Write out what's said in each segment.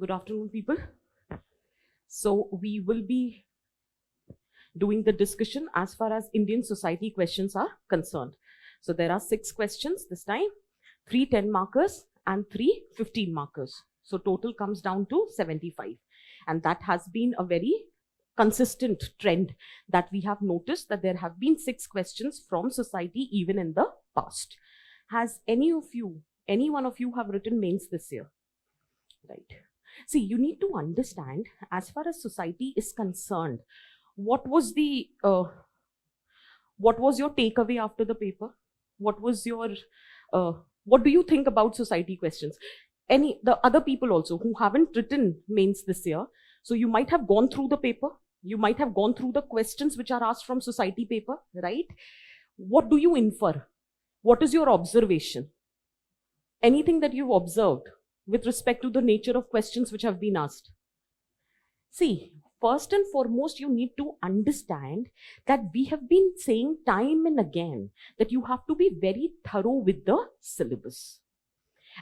Good afternoon, people. So we will be doing the discussion as far as Indian society questions are concerned. So there are 6 questions this time, 3 10 markers and 3 15 markers. So total comes down to 75. And that has been a very consistent trend that we have noticed, that there have been 6 questions from society even in the past. Has any one of you have written mains this year? Right. See, you need to understand, as far as society is concerned, what was your takeaway after the paper? What do you think about society questions? The other people also who haven't written mains this year, so you might have gone through the paper, you might have gone through the questions which are asked from society paper, right? What do you infer? What is your observation? Anything that you've observed with respect to the nature of questions which have been asked? See, first and foremost, you need to understand that we have been saying time and again that you have to be very thorough with the syllabus.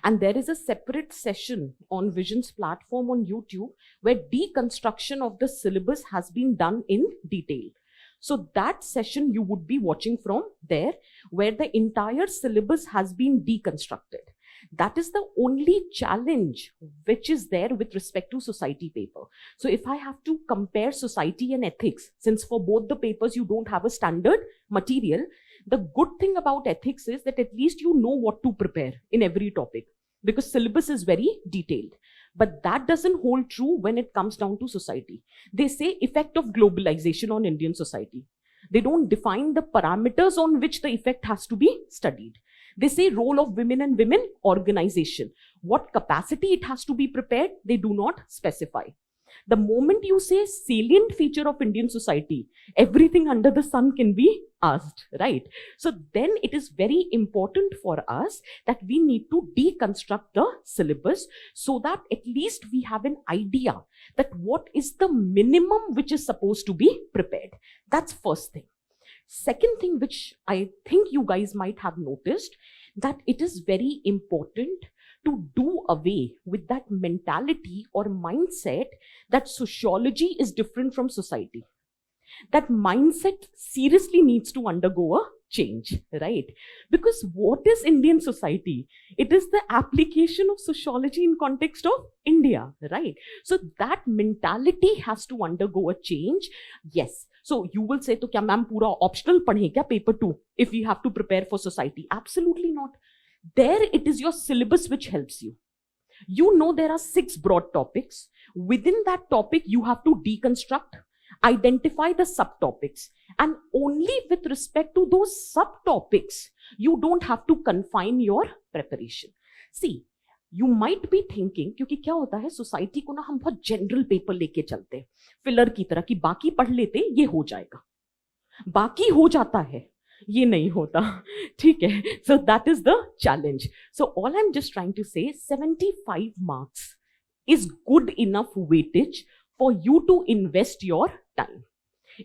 And there is a separate session on Vision's platform on YouTube where deconstruction of the syllabus has been done in detail. So that session you would be watching from there, where the entire syllabus has been deconstructed. That is the only challenge which is there with respect to society paper. So if I have to compare society and ethics, since for both the papers you don't have a standard material, the good thing about ethics is that at least you know what to prepare in every topic, because syllabus is very detailed. But that doesn't hold true when it comes down to society. They say effect of globalization on Indian society. They don't define the parameters on which the effect has to be studied. They say role of women and women organization. What capacity it has to be prepared, they do not specify. The moment you say salient feature of Indian society, everything under the sun can be asked, right? So then it is very important for us that we need to deconstruct the syllabus so that at least we have an idea that what is the minimum which is supposed to be prepared. That's first thing. Second thing, which I think you guys might have noticed, that it is very important to do away with that mentality or mindset that sociology is different from society. That mindset seriously needs to undergo a change, right? Because what is Indian society? It is the application of sociology in context of India, right? So that mentality has to undergo a change. Yes. So you will say, to kya ma'am pura optional padhe kya paper 2 if we have to prepare for society? Absolutely not. There it is your syllabus which helps you. You know there are 6 broad topics. Within that topic, you have to deconstruct, identify the subtopics. And only with respect to those subtopics, you don't have to confine your preparation. See, you might be thinking, क्योंकि क्या होता है society को ना हम बहुत general paper लेके चलते हैं फिलर की तरह कि बाकी पढ़ लेते ये हो जाएगा, बाकी हो जाता है ये नहीं होता, ठीक है? So that is the challenge. So all I'm just trying to say, 75 marks is good enough weightage for you to invest your time.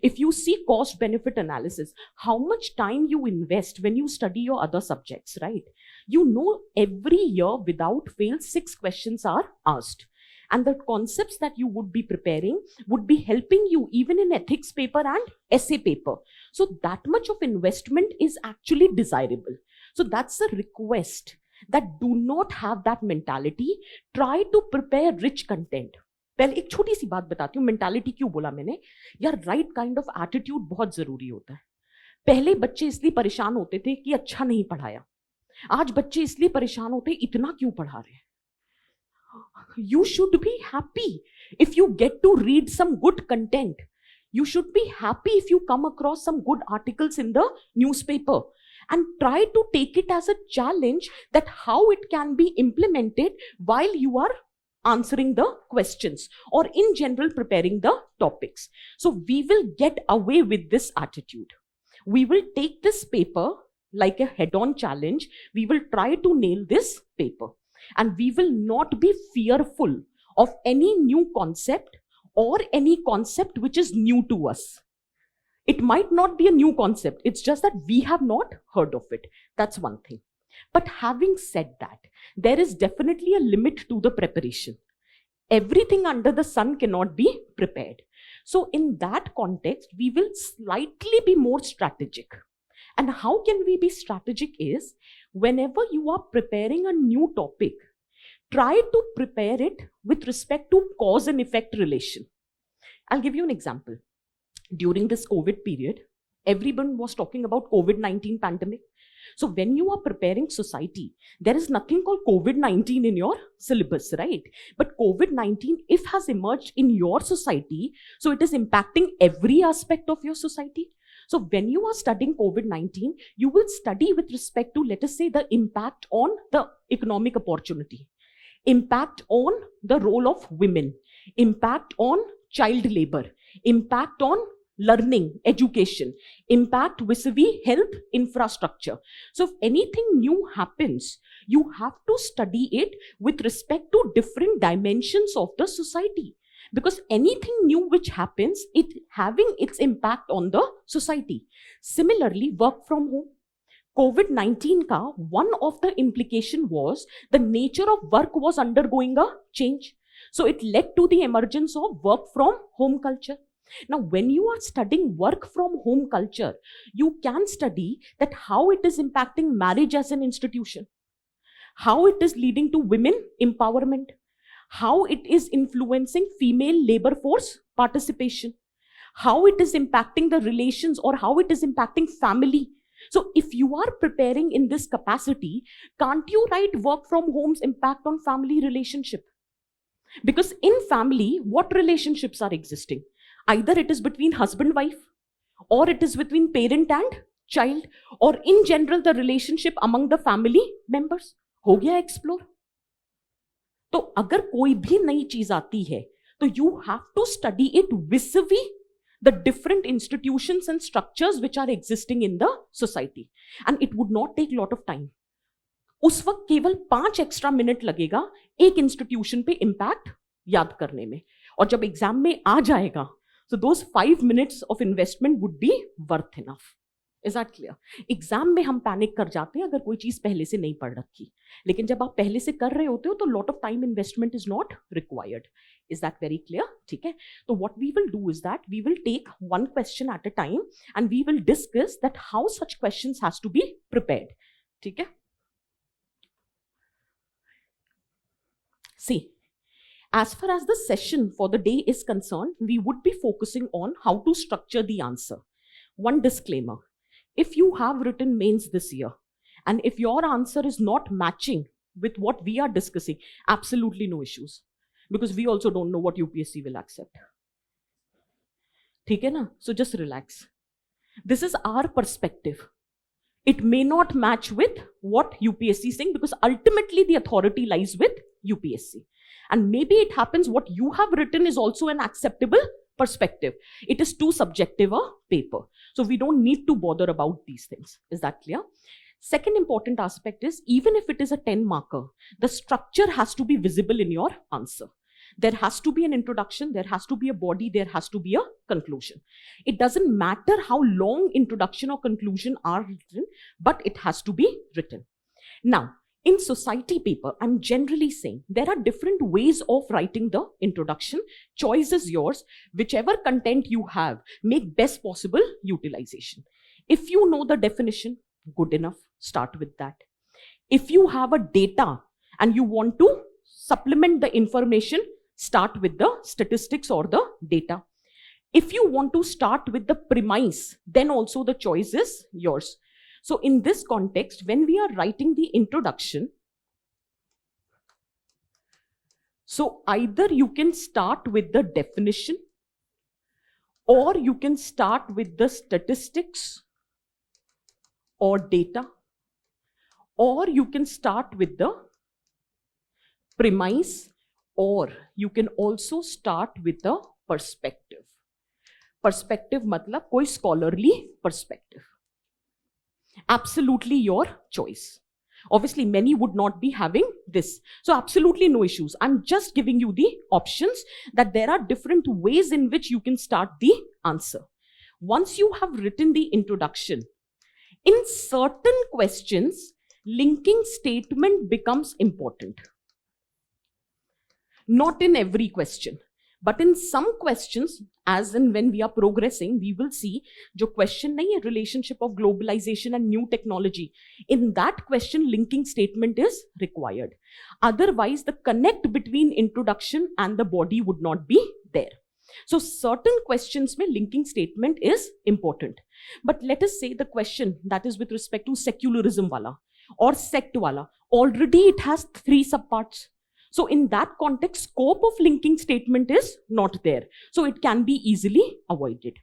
If you see cost benefit analysis, how much time you invest when you study your other subjects, right? You know every year without fail 6 questions are asked. And the concepts that you would be preparing would be helping you even in ethics paper and essay paper. So that much of investment is actually desirable. So that's a request, that do not have that mentality. Try to prepare rich content. पहले एक छोटी सी बात बताती हूँ, mentality क्यों बोला मैंने यार, राइट काइंड ऑफ एटीट्यूड बहुत जरूरी होता है. पहले बच्चे इसलिए परेशान होते थे कि अच्छा नहीं पढ़ाया, आज बच्चे इसलिए परेशान होते हैं इतना क्यों पढ़ा रहे हैं. You should be happy if you get to read some good content. You should be happy if you come across some good articles in the newspaper, and try to take it as a challenge that how it can be implemented while you are answering the questions or in general preparing the topics. So we will get away with this attitude. We will take this paper like a head-on challenge. We will try to nail this paper, and we will not be fearful of any new concept or any concept which is new to us. It might not be a new concept. It's just that we have not heard of it. That's one thing. But having said that, there is definitely a limit to the preparation. Everything under the sun cannot be prepared. So in that context, we will slightly be more strategic. And how can we be strategic is, whenever you are preparing a new topic, try to prepare it with respect to cause and effect relation. I'll give you an example. During this COVID period, everyone was talking about COVID-19 pandemic. So when you are preparing society, there is nothing called COVID-19 in your syllabus, right? But COVID-19, if has emerged in your society, so it is impacting every aspect of your society. So when you are studying COVID-19, you will study with respect to, let us say, the impact on the economic opportunity, impact on the role of women, impact on child labor, impact on learning, education, impact vis-a-vis health infrastructure. So if anything new happens, you have to study it with respect to different dimensions of the society. Because anything new which happens, it having its impact on the society. Similarly, work from home. COVID-19 ka one of the implication was the nature of work was undergoing a change. So it led to the emergence of work from home culture. Now, when you are studying work from home culture, you can study that how it is impacting marriage as an institution, how it is leading to women empowerment, how it is influencing female labor force participation, how it is impacting the relations or how it is impacting family. So if you are preparing in this capacity, can't you write work from home's impact on family relationship? Because in family, what relationships are existing? Either it is between husband-wife, or it is between parent and child, or in general the relationship among the family members. हो गया explore? तो अगर कोई भी नई चीज आती है, तो you have to study it vis-a-vis the different institutions and structures which are existing in the society. And it would not take a lot of time. उस वक्त केवल 5 एक्स्ट्रा मिनट लगेगा एक इंस्टीट्यूशन पे इम्पैक्ट याद करने में, और जब एग्जाम में आ जाएगा, so those 5 minutes of investment would be worth enough. Is that clear? Exam में हम पैनिक कर जाते हैं अगर कोई चीज पहले से नहीं पढ़ रखी, लेकिन जब आप पहले से कर रहे होते हो तो lot of time investment is not required. Is that very clear? ठीक है? तो what we will do is that we will take one question at a time and we will discuss that how such questions has to be prepared. ठीक है? See, as far as the session for the day is concerned, we would be focusing on how to structure the answer. One disclaimer. If you have written mains this year, and if your answer is not matching with what we are discussing, absolutely no issues. Because we also don't know what UPSC will accept. ठीक है ना? So just relax. This is our perspective. It may not match with what UPSC is saying, because ultimately the authority lies with UPSC. And maybe it happens what you have written is also an acceptable perspective. It is too subjective a paper. So we don't need to bother about these things. Is that clear? Second important aspect is, even if it is a 10 marker, the structure has to be visible in your answer. There has to be an introduction, there has to be a body, there has to be a conclusion. It doesn't matter how long introduction or conclusion are written, but it has to be written. Now, in society paper, I'm generally saying there are different ways of writing the introduction. Choice is yours. Whichever content you have, make best possible utilization. If you know the definition, good enough, start with that. If you have a data and you want to supplement the information, start with the statistics or the data. If you want to start with the premise, then also the choice is yours. So in this context, when we are writing the introduction, so either you can start with the definition, or you can start with the statistics or data, or you can start with the premise, or you can also start with the perspective. Perspective matlab koi scholarly perspective. Absolutely your choice. Obviously, many would not be having this. So absolutely no issues. I'm just giving you the options that there are different ways in which you can start the answer. once you have written the introduction, in certain questions, linking statement becomes important. Not in every question, but in some questions, as in when we are progressing, we will see जो question नहीं है relationship of globalization and new technology. In that question, linking statement is required. Otherwise, the connect between introduction and the body would not be there. So certain questions mein linking statement is important. But let us say the question that is with respect to secularism wala or sect wala, already it has 3 subparts. So in that context, scope of linking statement is not there. So it can be easily avoided.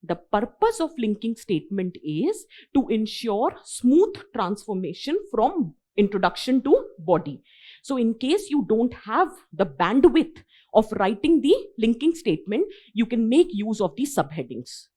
The purpose of linking statement is to ensure smooth transformation from introduction to body. So in case you don't have the bandwidth of writing the linking statement, you can make use of the subheadings.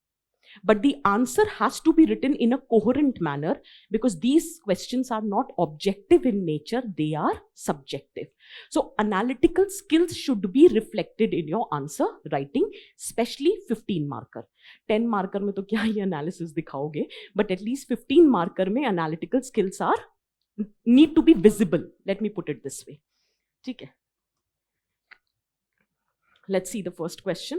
But the answer has to be written in a coherent manner because these questions are not objective in nature, they are subjective. So analytical skills should be reflected in your answer writing, especially 15 marker. 10 marker में तो क्या ही analysis दिखाओगे, but at least 15 marker में analytical skills are need to be visible. Let me put it this way. ठीक है. Let's see the first question.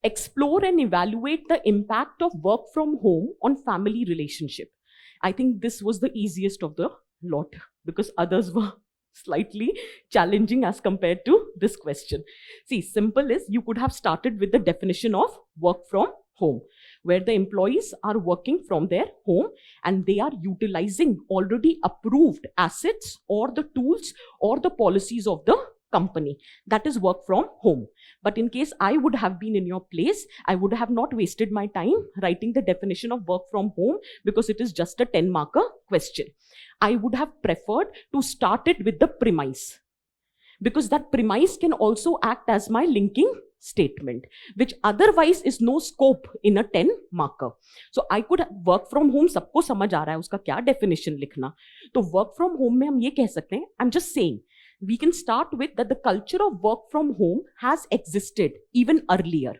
Explore and evaluate the impact of work from home on family relationship. I think this was the easiest of the lot because others were slightly challenging as compared to this question. See, simple is you could have started with the definition of work from home, where the employees are working from their home and they are utilizing already approved assets or the tools or the policies of the company. That is work from home. But in case I would have been in your place, I would have not wasted my time writing the definition of work from home because it is just a 10 marker question. I would have preferred to start it with the premise because that premise can also act as my linking statement, which otherwise is no scope in a 10 marker. So I could work from home, सबको समझ आ रहा है उसका क्या definition लिखना. तो work from home में हम ये कह सकते हैं, I'm just saying, we can start with that the culture of work from home has existed even earlier.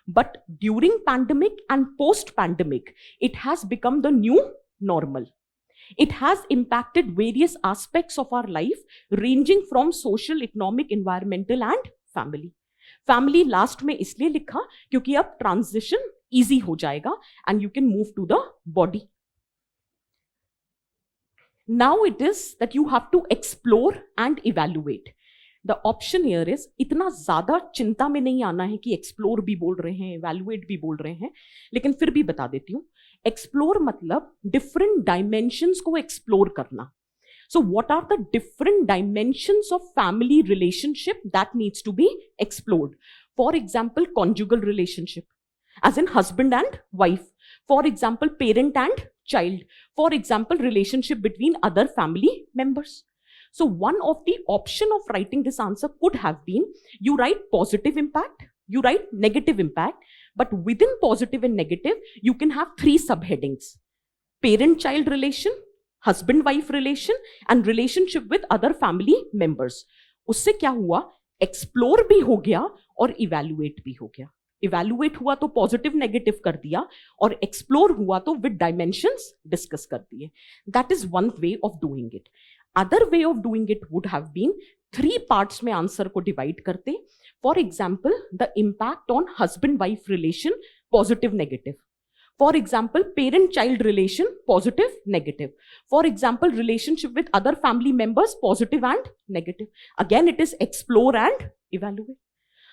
But during pandemic and post-pandemic, it has become the new normal. It has impacted various aspects of our life, ranging from social, economic, environmental and family. Family last में इसलिए लिखा क्योंकि अब transition easy हो जाएगा and you can move to the body. Now it is that you have to explore and evaluate. The option here is इतना ज़्यादा चिंता में नहीं आना है कि explore भी बोल रहे हैं, evaluate भी बोल रहे हैं, लेकिन फिर भी बता देती हूँ. Explore मतलब different dimensions को explore करना. So what are the different dimensions of family relationship that needs to be explored? For example, conjugal relationship, as in husband and wife. For example, parent and child. For example, relationship between other family members. So one of the option of writing this answer could have been, you write positive impact, you write negative impact, but within positive and negative, you can have 3 subheadings. Parent-child relation, husband-wife relation, and relationship with other family members. उससे क्या हुआ? Explore भी हो गया और evaluate भी हो गया. Evaluate हुआ तो positive negative कर दिया और explore हुआ तो with dimensions discuss कर दिए. That is one way of doing it. Other way of doing it would have been 3 parts में answer को divide करते. For example, the impact on husband-wife relation, positive negative. For example, parent-child relation, positive negative. For example, relationship with other family members, positive and negative. Again, it is explore and evaluate.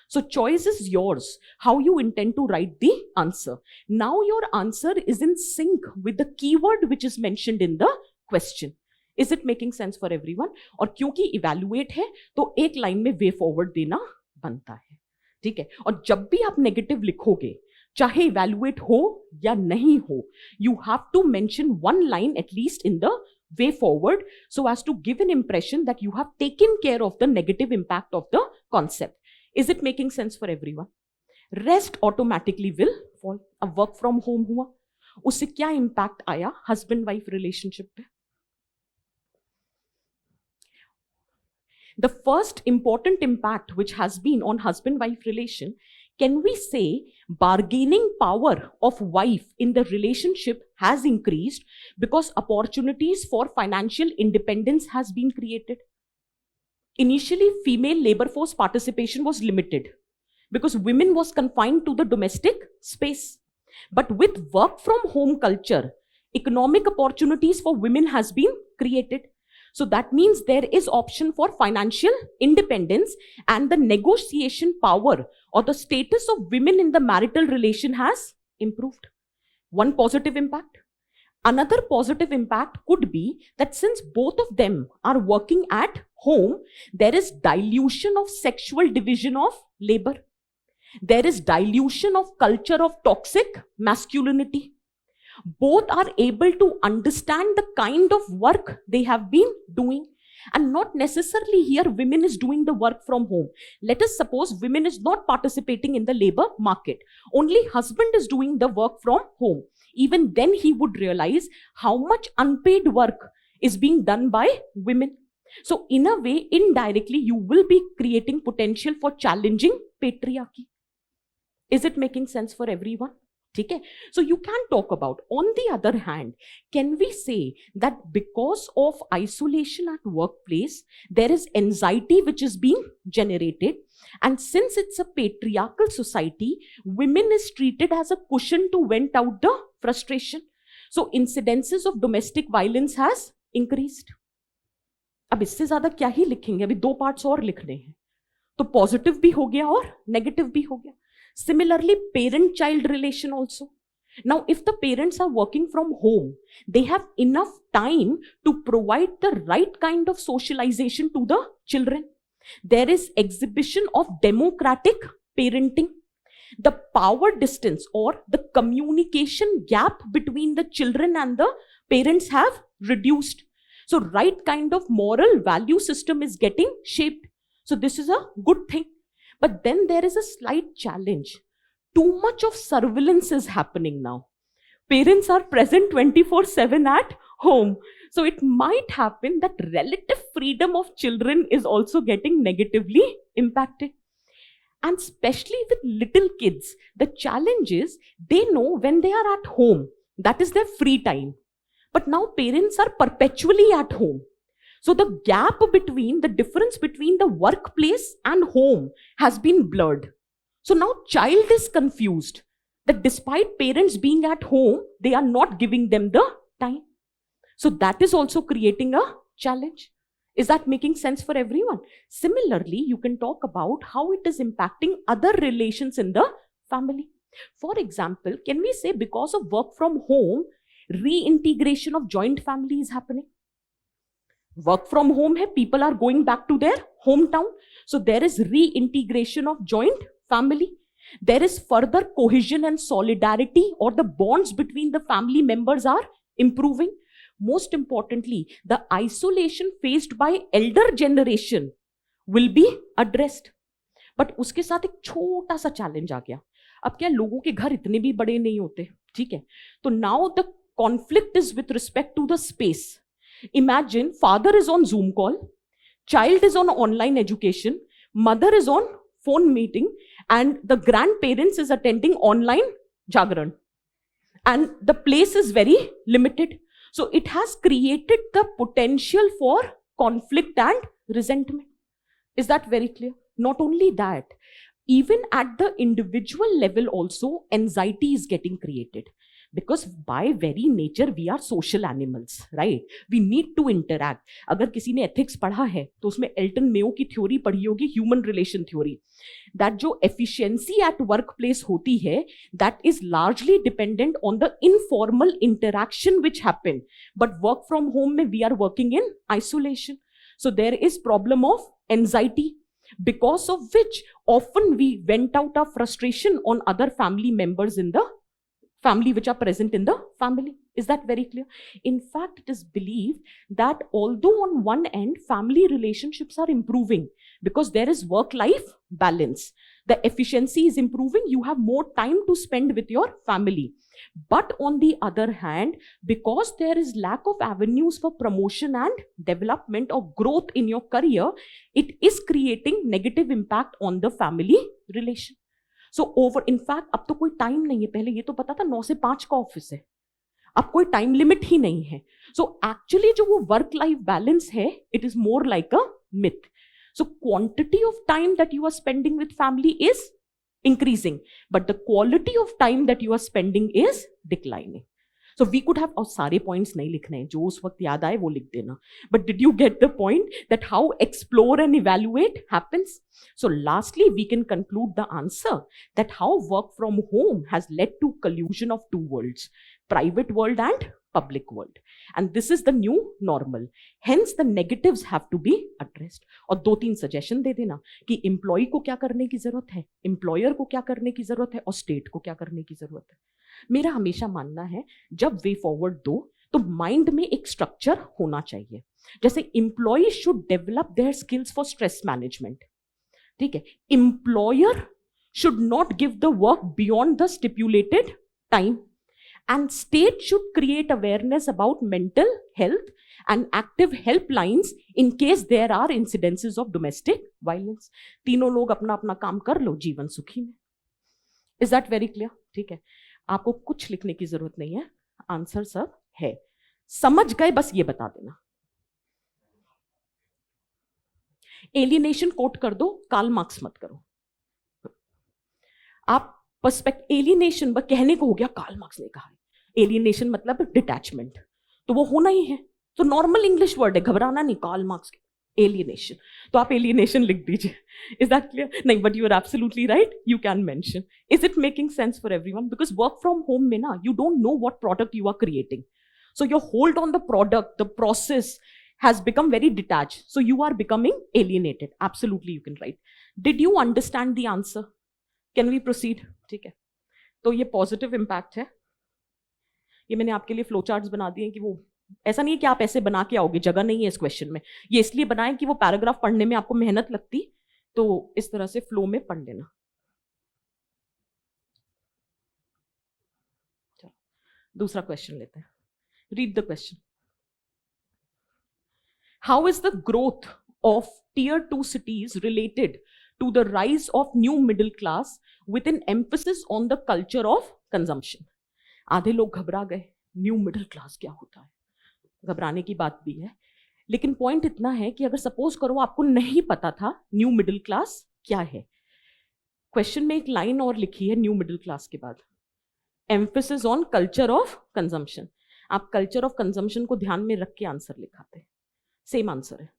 So choice is yours, how you intend to write the answer. Now your answer is in sync with the keyword which is mentioned in the question. Is it making sense for everyone? और क्योंकि evaluate है, तो एक line में way forward देना बनता है. ठीक है? और जब भी आप negative लिखोगे, चाहे evaluate हो या नहीं हो, you have to mention one line at least in the way forward so as to give an impression that you have taken care of the negative impact of the concept. Is it making sense for everyone? Rest automatically will fall. अब work from home हुआ, उससे क्या impact आया husband-wife relationship पे? The first important impact which has been on husband-wife relation can we say bargaining power of wife in the relationship has increased because opportunities for financial independence has been created? Initially, female labor force participation was limited because women was confined to the domestic space. But with work from home culture, economic opportunities for women has been created. So that means there is option for financial independence, and the negotiation power or the status of women in the marital relation has improved. One positive impact. Another positive impact could be that since both of them are working at home, there is dilution of sexual division of labor. There is dilution of culture of toxic masculinity. Both are able to understand the kind of work they have been doing, and not necessarily here women is doing the work from home. Let us suppose women is not participating in the labor market. Only husband is doing the work from home. Even then he would realize how much unpaid work is being done by women. So in a way, indirectly, you will be creating potential for challenging patriarchy. Is it making sense for everyone? Okay. So you can talk about, on the other hand, can we say that because of isolation at workplace, there is anxiety which is being generated, and since it's a patriarchal society, women is treated as a cushion to vent out the frustration. So incidences of domestic violence has increased. अब इससे ज्यादा क्या ही लिखेंगे, अभी 2 parts और लिखने हैं, तो पॉजिटिव भी हो गया और नेगेटिव भी हो गया. Similarly, parent-child relation also. Now, if the parents are working from home, they have enough time to provide the right kind of socialization to the children. There is exhibition of democratic parenting. The power distance or the communication gap between the children and the parents have reduced. So, right kind of moral value system is getting shaped. So, this is a good thing. But then there is a slight challenge. Too much of surveillance is happening now. Parents are present 24/7 at home. So it might happen that relative freedom of children is also getting negatively impacted. And especially with little kids, the challenge is they know when they are at home, that is their free time. But now parents are perpetually at home. So the gap between, the difference between the workplace and home has been blurred. So now child is confused that despite parents being at home, they are not giving them the time. So that is also creating a challenge. Is that making sense for everyone? Similarly, you can talk about how it is impacting other relations in the family. For example, can we say because of work from home, reintegration of joint family is happening? Work from home hai, people are going back to their hometown. So there is reintegration of joint family. There is further cohesion and solidarity, or the bonds between the family members are improving. Most importantly, the isolation faced by elder generation will be addressed. But उसके साथ एक छोटा सा challenge आ गया. अब क्या, लोगों के घर इतने भी बड़े नहीं होते, ठीक है? तो now the conflict is with respect to the space. Imagine father is on Zoom call, child is on online education, mother is on phone meeting, and the grandparents is attending online Jagran. And the place is very limited. So it has created the potential for conflict and resentment. Is that very clear? Not only that, even at the individual level also, anxiety is getting created. Because by very nature, we are social animals, right? We need to interact. अगर किसी ने ethics पढ़ा है, तो उसमें Elton Mayo की theory पढ़ी होगी, human relation theory. That जो efficiency at workplace होती है, that is largely dependent on the informal interaction which happen. But work from home में we are working in isolation. So there is problem of anxiety, because of which often we vent out our frustration on other family members in the family which are present in the family. Is that very clear? In fact, it is believed that although on one end, family relationships are improving because there is work-life balance, the efficiency is improving, you have more time to spend with your family. But on the other hand, because there is lack of avenues for promotion and development or growth in your career, it is creating negative impact on the family relation. So over in fact अब तो कोई time नहीं है, पहले ये तो पता था 9 से 5 का ऑफिस है, अब कोई टाइम लिमिट ही नहीं है. सो एक्चुअली जो वो वर्क लाइफ बैलेंस है, it is more like a myth. So quantity of time that you are spending with family is increasing, but the quality of time that you are spending is declining. So we could have, और सारे points नहीं लिखने हैं, जो उस वक्त याद आए वो लिख देना. But did you get the point that how explore and evaluate happens? So lastly, we can conclude the answer that how work from home has led to collusion of two worlds, private world and public world. And this is the new normal. Hence the negatives have to be addressed. और 2-3 suggestion दे देना कि employ को क्या करने की जरूरत है, employer को क्या करने की जरूरत है और स्टेट को क्या करने की जरूरत है. मेरा हमेशा मानना है जब वे फॉरवर्ड दो तो माइंड में एक स्ट्रक्चर होना चाहिए. जैसे employee should develop their skills for stress management. ठीक है, employer should not give the work beyond the stipulated time. And state should create awareness about mental health and active helplines in case there are incidences of domestic violence. तीनों लोग अपना अपना काम कर लो, जीवन सुखी में. Is that very clear? ठीक है, आपको कुछ लिखने की जरूरत नहीं है, आंसर सब है. समझ गए, बस ये बता देना. एलियनेशन कोट कर दो, कार्ल मार्क्स मत करो. आप पर्सपेक्ट एलियनेशन कहने को हो गया, कार्ल मार्क्स ने कहा है. एलियनेशन मतलब डिटैचमेंट, तो वो होना ही है. तो नॉर्मल इंग्लिश वर्ड है, घबराना नहीं. कार्ल मार्क्स एलियनेशन, तो आप एलियनेशन लिख दीजिए. Is that clear? नहीं, but you are absolutely right, you can mention. Is it making sense for everyone? Because work from home में ना, you don't know what product you are creating, so your hold on the product, the process has become very detached, so you are becoming alienated. Absolutely, you can write. Did you understand the answer? Can we proceed? ठीक है, तो ये positive impact है. ये मैंने आपके लिए flow charts बना दिए कि वो ऐसा नहीं है कि आप ऐसे बना के आओगे, जगह नहीं है इस क्वेश्चन में. ये इसलिए बनाए कि वो पैराग्राफ पढ़ने में आपको मेहनत लगती, तो इस तरह से फ्लो में पढ़ लेना. दूसरा क्वेश्चन लेते हैं. Read the question. How is the growth of tier 2 cities related to the rise of new middle class with an emphasis on the culture of consumption? आधे लोग घबरा गए, न्यू मिडिल क्लास क्या होता है. घबराने की बात भी है, लेकिन पॉइंट इतना है कि अगर सपोज करो आपको नहीं पता था न्यू मिडिल क्लास क्या है, क्वेश्चन में एक लाइन और लिखी है न्यू मिडिल क्लास के बाद, emphasis on culture of consumption. आप कल्चर ऑफ कंजम्पशन को ध्यान में रख के आंसर लिखाते, सेम आंसर है.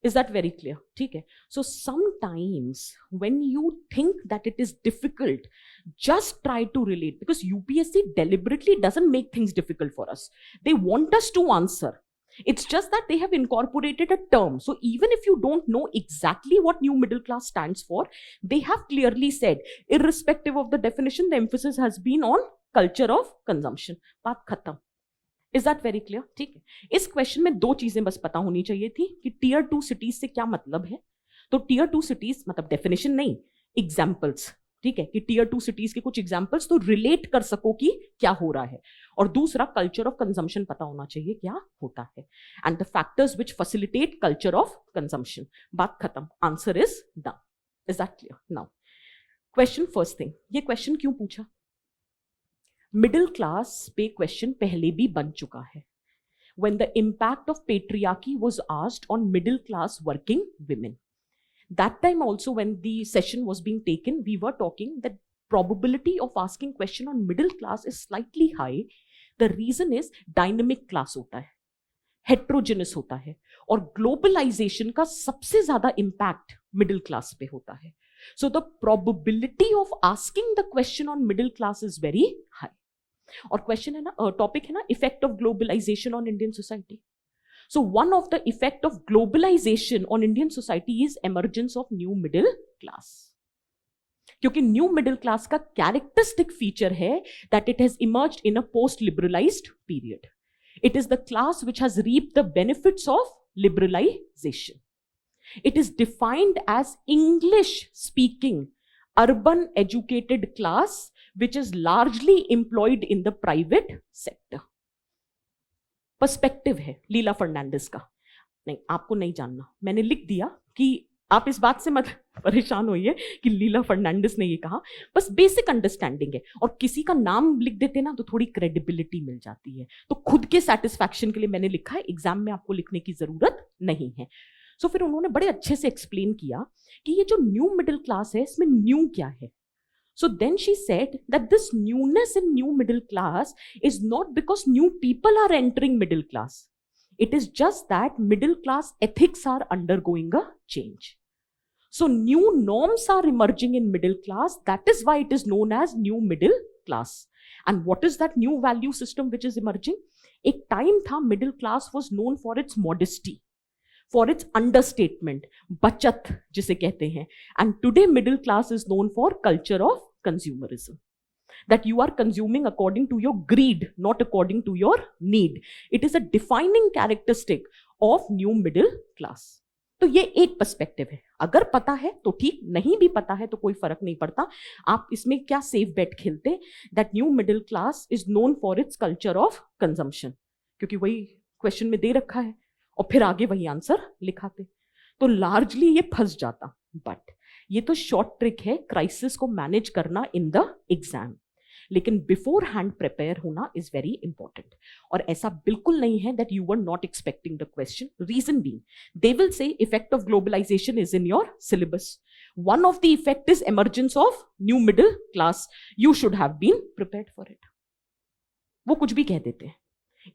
Is that very clear? ठीक है. So sometimes when you think that it is difficult, just try to relate, because UPSC deliberately doesn't make things difficult for us. They want us to answer. It's just that they have incorporated a term. So even if you don't know exactly what new middle class stands for, they have clearly said, irrespective of the definition, the emphasis has been on culture of consumption. बात खत्म. Is that very clear? ठीक है. इस question में 2 चीजें बस पता होनी चाहिए थी कि टीयर 2 सिटीज से क्या मतलब है. तो टीयर 2 सिटीज मतलब डेफिनेशन नहीं, एग्जाम्पल्स. ठीक है, कि टीयर 2 सिटीज के कुछ एग्जाम्पल्स तो रिलेट कर सको कि क्या हो रहा है. और दूसरा, कल्चर ऑफ कंजम्पशन पता होना चाहिए क्या होता है, and the factors which facilitate culture of consumption. बात खत्म, answer is done. Is that clear? Now question first thing, ये क्वेश्चन क्यों पूछा? मिडिल क्लास पे क्वेश्चन पहले भी बन चुका है. When the impact of patriarchy was asked on middle class working women, that time also when the session was being taken, we were talking that probability of asking question on middle class is slightly high. The reason is dynamic class होता है, heterogeneous होता है, और globalization का सबसे ज्यादा impact middle class पे होता है. So the probability of asking the question on middle class is very high. और क्वेश्चन है ना, टॉपिक है ना, effect of globalization on Indian society. So one of the effect of globalization on Indian society is emergence of new middle class. क्योंकि new middle class का characteristic feature है that it has emerged in a post liberalized period. It is the class which has reaped the benefits of liberalization. It is defined as English speaking urban educated class which is largely employed in the private sector. Perspective है लीला फर्नांडिस का. नहीं, आपको नहीं जानना, मैंने लिख दिया कि आप इस बात से मत परेशान होइए कि लीला फर्नांडिस ने ये कहा, बस बेसिक अंडरस्टैंडिंग है। और किसी का नाम लिख देते ना तो थोड़ी क्रेडिबिलिटी मिल जाती है, तो खुद के सेटिस्फैक्शन के लिए मैंने लिखा है, एग्जाम में आपको लिखने की जरूरत नहीं है। सो फिर उन्होंने बड़े अच्छे से एक्सप्लेन किया कि ये जो न्यू मिडिल क्लास है इसमें न्यू क्या है। So then she said that this newness in new middle class is not because new people are entering middle class. It is just that middle class ethics are undergoing a change. So new norms are emerging in middle class. That is why it is known as new middle class. And what is that new value system which is emerging? एक time था middle class was known for its modesty, for its understatement, बचत जिसे कहते हैं. And today middle class is known for culture of consumerism. That you are consuming according to your greed, not according to your need. It is a defining characteristic of new middle class. तो ये एक perspective है, अगर पता है तो ठीक, नहीं भी पता है तो कोई फर्क नहीं पड़ता. आप इसमें क्या सेफ बेट खेलते, that new middle class is known for its culture of consumption, क्योंकि वही क्वेश्चन में दे रखा है और फिर आगे वही आंसर लिखाते, तो लार्जली ये फंस जाता. बट ये तो शॉर्ट ट्रिक है क्राइसिस को मैनेज करना इन द एग्जाम, लेकिन बिफोर हैंड प्रिपेयर होना इज वेरी इंपॉर्टेंट. और ऐसा बिल्कुल नहीं है that you were not expecting the question. Reason being they will say effect of globalization is in your syllabus. One of the effect is emergence of new middle class. You should have been prepared for it. वो कुछ भी कह देते हैं.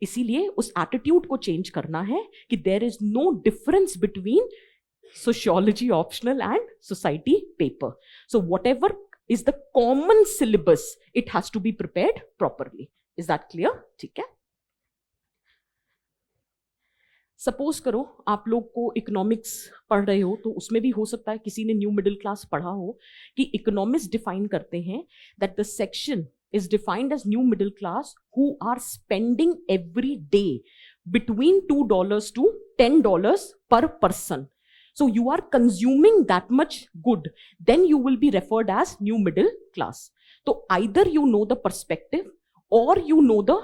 इसीलिए उस attitude को change करना है कि there is no difference between sociology optional and society paper. So whatever is the common syllabus, it has to be prepared properly. Is that clear? ठीक है. सपोज करो आप लोग को इकोनॉमिक्स पढ़ रहे हो, तो उसमें भी हो सकता है किसी ने न्यू मिडिल क्लास पढ़ा हो कि इकोनॉमिक्स डिफाइन करते हैं that the section is defined as new middle class who are spending every day between $2 to $10 per person. So you are consuming that much good, then you will be referred as new middle class. So either you know the perspective, or you know the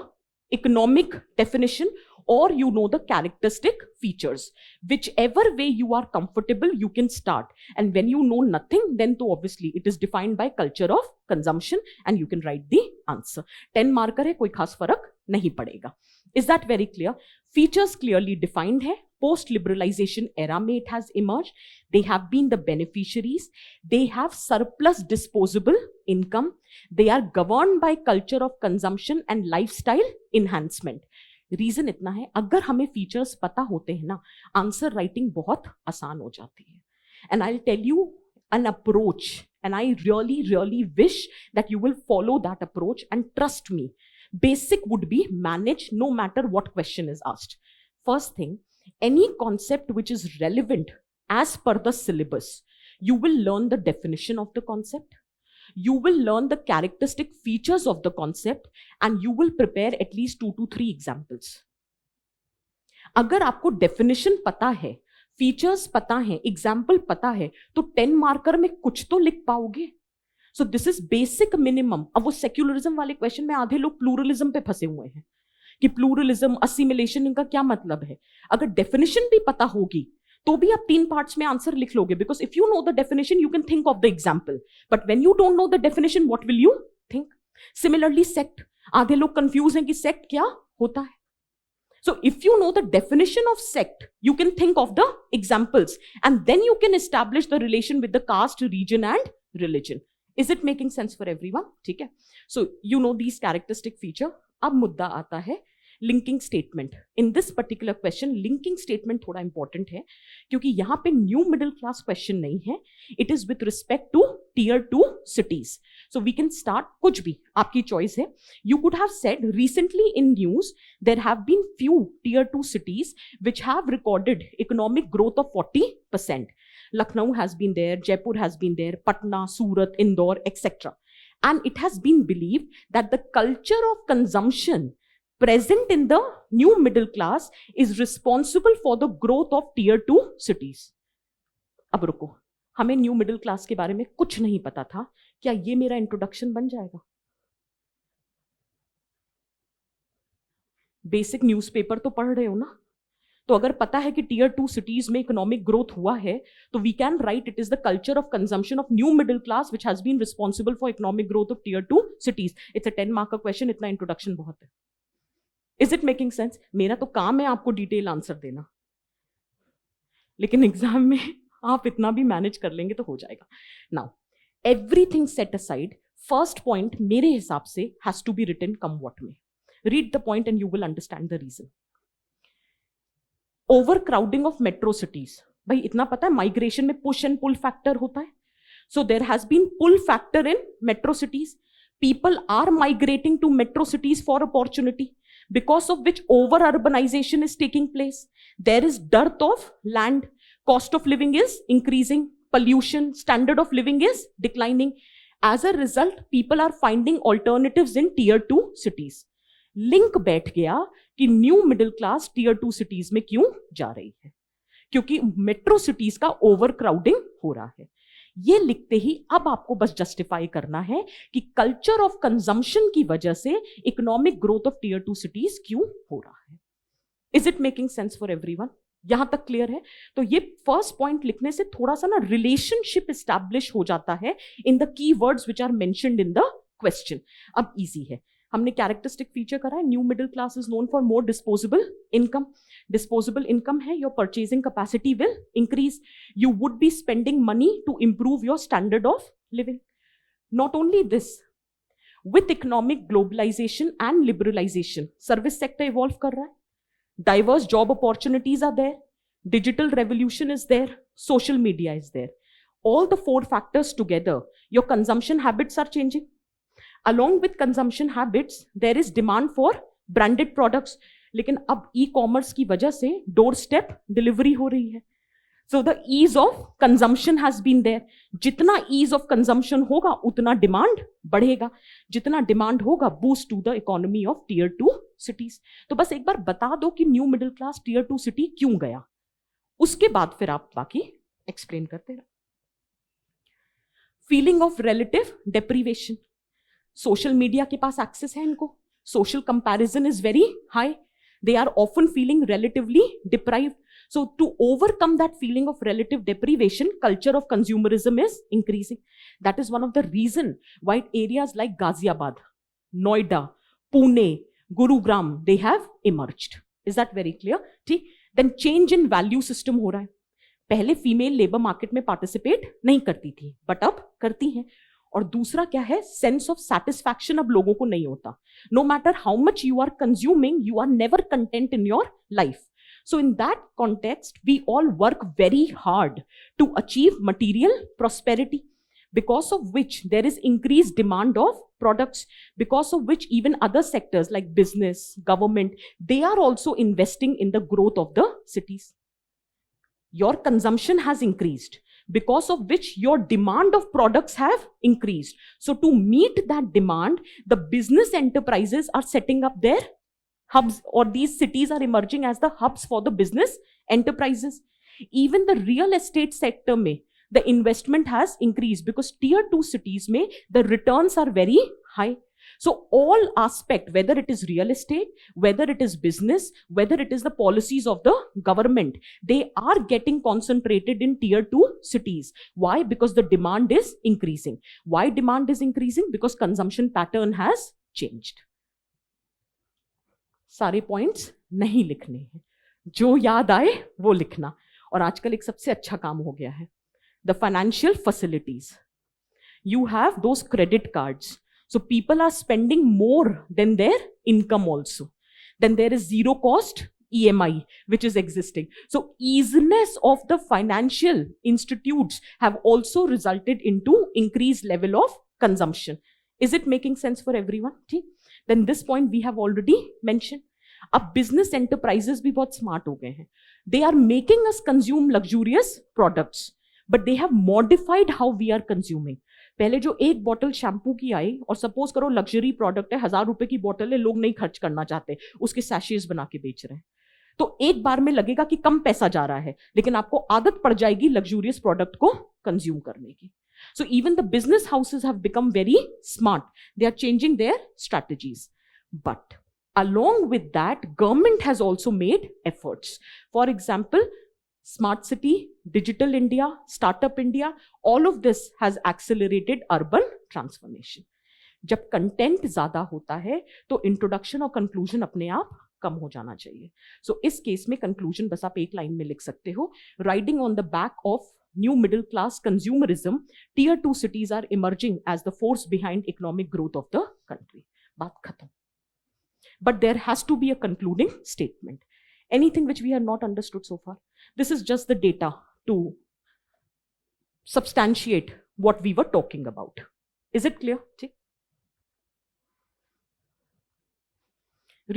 economic definition, or you know the characteristic features. Whichever way you are comfortable, you can start. And when you know nothing, then to obviously it is defined by culture of consumption and you can write the answer. 10 marker है, कोई खास फर्क नहीं पड़ेगा. Is that very clear? Features clearly defined है. Post liberalization era में it has emerged. They have been the beneficiaries. They have surplus disposable income. They are governed by culture of consumption and lifestyle enhancement. Reason इतना है, अगर हमें features पता होते हैं ना, आंसर राइटिंग बहुत आसान हो जाती है. And I will tell you an approach, and I really wish that you will follow that approach, and trust me, basic would be managed no matter what question is asked. First thing, any concept which is relevant as per the syllabus, you will learn the definition of the concept, you will learn the characteristic features of the concept, and you will prepare at least 2 to 3 examples. अगर आपको definition पता है, features पता है, example पता है, तो 10 marker में कुछ तो लिख पाओगे. So this is basic minimum. अब वो सेक्युलरिज्म वाले क्वेश्चन में आधे लोग प्लूरलिज्म पे फंसे हुए हैं कि प्लूरलिज्म, असिमिलेशन, इनका क्या मतलब है. अगर डेफिनेशन भी पता होगी तो भी आप 3 पार्ट्स में आंसर लिख लोगे, because if you know the definition you can think of the example, but when you don't know the definition what will you think. Similarly sect, आधे लोग कंफ्यूज हैं कि सेक्ट क्या होता है. So if you know the definition of sect, you can think of the examples, and then you can establish the relation with the caste, region and religion. Is it making sense for everyone? ठीक है. So you know these characteristic feature. अब मुद्दा आता है linking statement. In this particular question linking statement थोड़ा important है, क्योंकि यहां पे न्यू मिडिल क्लास क्वेश्चन नहीं है. It is with respect to tier 2 cities. So we can start, कुछ भी आपकी चॉइस है. You could have said recently in news there have been few tier 2 cities which have recorded economic growth of 40%. Lucknow has been there, Jaipur has been there, Patna, Surat, Indore, etc. And it has been believed that the culture of consumption present in the new middle class is responsible for the growth of tier 2 cities. अब रुको, हमें new middle class के बारे में कुछ नहीं पता था. क्या ये मेरा इंट्रोडक्शन बन जाएगा? बेसिक न्यूज़पेपर तो पढ़ रहे हो ना, तो अगर पता है कि टीयर 2 सिटीज में इकोनॉमिक ग्रोथ हुआ है, तो we can write it is the culture of consumption of new middle class which has been responsible for economic growth of tier 2 cities. It's a 10 mark का क्वेश्चन, इतना introduction बहुत है. Is it making sense? मेरा तो काम है आपको detail answer देना, लेकिन एग्जाम में आप इतना भी मैनेज कर लेंगे तो हो जाएगा. Now everything set aside, first point मेरे हिसाब से has to be written come what में. Read the point and you will understand the reason. Overcrowding of metro cities. भाई इतना पता है माइग्रेशन में पुश एंड पुल फैक्टर होता है. So there has been pull factor in metro cities. People are migrating to metro cities for opportunity, because of which over urbanization is taking place. There is dearth of land, cost of living is increasing, pollution, standard of living is declining. As a result, people are finding alternatives in tier 2 cities. Link बैठ गया कि new middle class tier 2 cities में क्यों जा रही है, क्योंकि metro cities का ओवर क्राउडिंग हो रहा है. ये लिखते ही अब आपको बस जस्टिफाई करना है कि कल्चर ऑफ कंजम्पशन की वजह से economic growth of tier 2 cities क्यों हो रहा है. Is it making sense for everyone? यहां तक क्लियर है? तो ये फर्स्ट पॉइंट लिखने से थोड़ा सा ना रिलेशनशिप एस्टैब्लिश हो जाता है in the key words which are mentioned in the question. अब इजी है. हमने कैरेक्टरिस्टिक फीचर करा है. New middle class is known for more disposable income. Disposable income है, your purchasing capacity will increase. You would be spending money to improve your standard of living. Not only this, with economic globalization and liberalization service sector evolve कर रहा है. Diverse job opportunities are there, digital revolution is there, social media is there. All the 4 factors together, your consumption habits are changing. Along with consumption habits, there is demand for branded products. लेकिन अब e-commerce की वजह से door step delivery हो रही है. So the ease of consumption has been there. जितना ease of consumption होगा उतना डिमांड बढ़ेगा. जितना डिमांड होगा boost to the economy of tier 2 cities. तो बस एक बार बता दो कि new middle class tier 2 city क्यों गया, उसके बाद फिर आप बाकी एक्सप्लेन करते रहो. Feeling of relative deprivation. Social media के पास एक्सेस है इनको. Social comparison is very high. They are often feeling relatively deprived. So to overcome that feeling of relative deprivation, culture of consumerism is increasing. That is one of the reason why areas like Ghaziabad, Noida, Pune, Gurugram, they have emerged. Is that very clear? ठीक. Then change in value system हो रहा है. पहले female labour market में participate नहीं करती थी, but अब करती हैं. और दूसरा क्या है, सेंस ऑफ सेटिस्फैक्शन अब लोगों को नहीं होता. No matter how much you are consuming, you are never content in your life. So in that context we all work very hard to achieve material prosperity, because of which there is increased demand of products, because of which even other sectors like business, government, they are also investing in the growth of the cities. Your consumption has increased, because of which your demand of products have increased. So to meet that demand, the business enterprises are setting up their hubs, or these cities are emerging as the hubs for the business enterprises. Even the real estate sector mein, the investment has increased because tier 2 cities mein, the returns are very high. So all aspect, whether it is real estate, whether it is business, whether it is the policies of the government, they are getting concentrated in tier 2 cities. Why? Because the demand is increasing. Why demand is increasing? Because consumption pattern has changed. सारे points नहीं लिखने हैं, जो याद आए वो लिखना. और आजकल एक सबसे अच्छा काम हो गया है, the financial facilities. You have those credit cards. So people are spending more than their income also. Then there is zero cost EMI, which is existing. So easiness of the financial institutes have also resulted into increased level of consumption. Is it making sense for everyone? Then this point we have already mentioned. अब business enterprises भी बहुत smart हो गए हैं. They are making us consume luxurious products, but they have modified how we are consuming. पहले जो एक bottle shampoo की आई, और सपोज करो लग्जरी प्रोडक्ट है, 1000 रुपए की बॉटल है, लोग नहीं खर्च करना चाहते, उसके सैशेज बना के बेच रहे हैं. तो एक बार में लगेगा कि कम पैसा जा रहा है, लेकिन आपको आदत पड़ जाएगी लग्जूरियस प्रोडक्ट को कंज्यूम करने की. So even the business houses have become very smart. They are changing their strategies. But Along with that, government has also made efforts. For example, Smart City, Digital India, Startup India, all of this has accelerated urban transformation. जब content ज्यादा होता है तो introduction और conclusion अपने आप कम हो जाना चाहिए. सो इस केस में कंक्लूजन बस आप एक लाइन में लिख सकते हो, riding on the back of new middle class consumerism, tier 2 cities are emerging as the force behind economic growth of the country. Baat khatam. But there has to be a concluding statement. Anything which we have not understood so far? This is just the data to substantiate what we were talking about. Is it clear?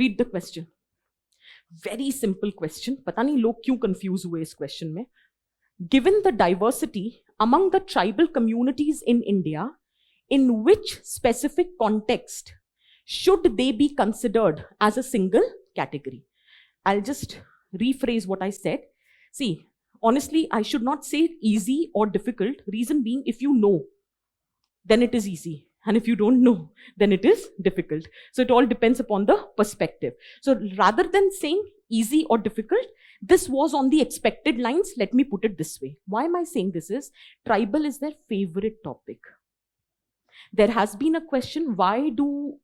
Read the question. Very simple question. पता नहीं लोग क्यों confuse हुए इस question में. Given the diversity among the tribal communities in India, in which specific context should they be considered as a single category? I'll just rephrase what I said. See, honestly, I should not say easy or difficult. Reason being, if you know, then it is easy. And if you don't know, then it is difficult. So it all depends upon the perspective. So rather than saying easy or difficult, this was on the expected lines. Let me put it this way. Why am I saying this is? Tribal is their favorite topic. There has been a question, why do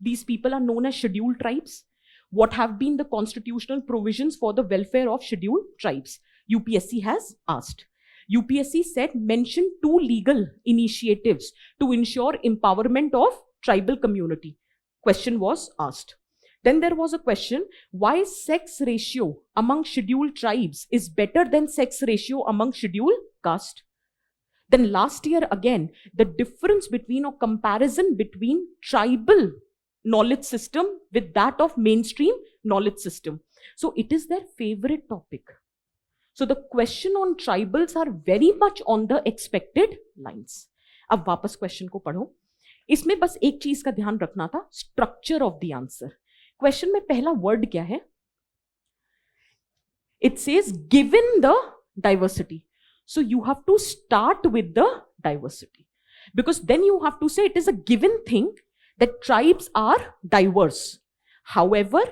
these people are known as scheduled tribes? What have been the constitutional provisions for the welfare of scheduled tribes? UPSC has asked. UPSC said, mention 2 legal initiatives to ensure empowerment of tribal community. Question was asked. Then there was a question, why sex ratio among scheduled tribes is better than sex ratio among scheduled caste? Then last year again, the difference between or comparison between tribal knowledge system with that of mainstream knowledge system. So it is their favorite topic. So the question on tribals are very much on the expected lines. अब वापस question को पढ़ो. इसमें बस एक चीज का ध्यान रखना था, structure of the answer. Question में पहला वर्ड क्या है? It says given the diversity. So you have to start with the diversity, because then you have to say it is a given thing that tribes are diverse. However,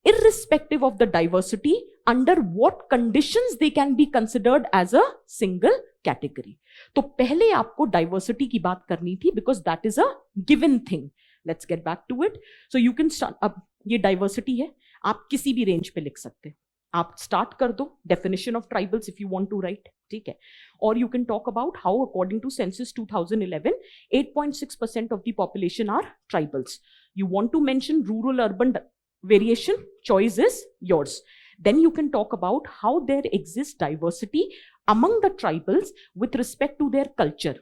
irrespective of the diversity, under what conditions they can be considered as a single category. तो पहले आपको diversity की बात करनी थी, because that is a given thing. Let's get back to it. So you can start. अब ये diversity है, आप किसी भी range पे लिख सकते हैं. आप start कर दो definition of tribals if you want to write, ठीक है? Or you can talk about how according to census 2011, 8.6% of the population are tribals. You want to mention rural urban variation, choice is yours. Then you can talk about how there exists diversity among the tribals with respect to their culture,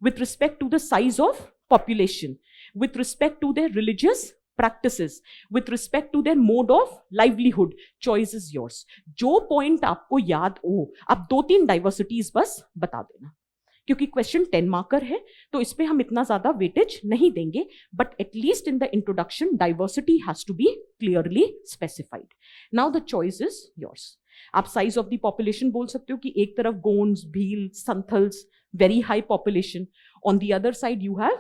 with respect to the size of population, with respect to their religious practices, with respect to their mode of livelihood. Choice is yours. जो point आपको याद हो, आप 2-3 diversities बस बता देना, क्योंकि question 10 marker है तो इस पे हम इतना ज्यादा वेटेज नहीं देंगे, but at least in the introduction diversity has to be clearly specified. Now the choice is yours. आप साइज ऑफ द पॉपुलेशन बोल सकते हो कि एक तरफ Gonds, Bhil, Santhals, very high population. On the other side you have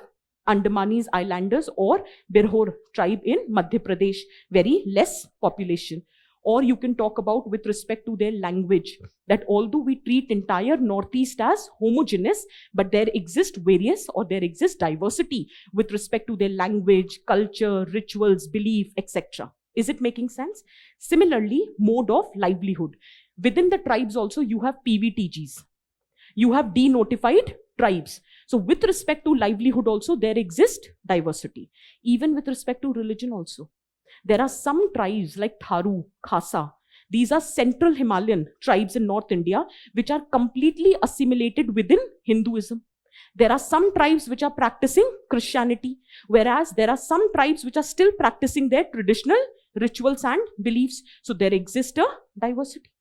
Andamanese Islanders or Birhor tribe in Madhya Pradesh, very less population. Or you can talk about with respect to their language, that although we treat entire Northeast as homogeneous, but there exist various or there exists diversity with respect to their language, culture, rituals, belief, etc. Is it making sense? Similarly, mode of livelihood. Within the tribes also you have PVTGs. You have denotified tribes. So with respect to livelihood also there exists diversity. Even with respect to religion also. There are some tribes like Tharu, Khasa. These are central Himalayan tribes in North India which are completely assimilated within Hinduism. There are some tribes which are practicing Christianity, whereas there are some tribes which are still practicing their traditional rituals and beliefs. So there exists a diversity.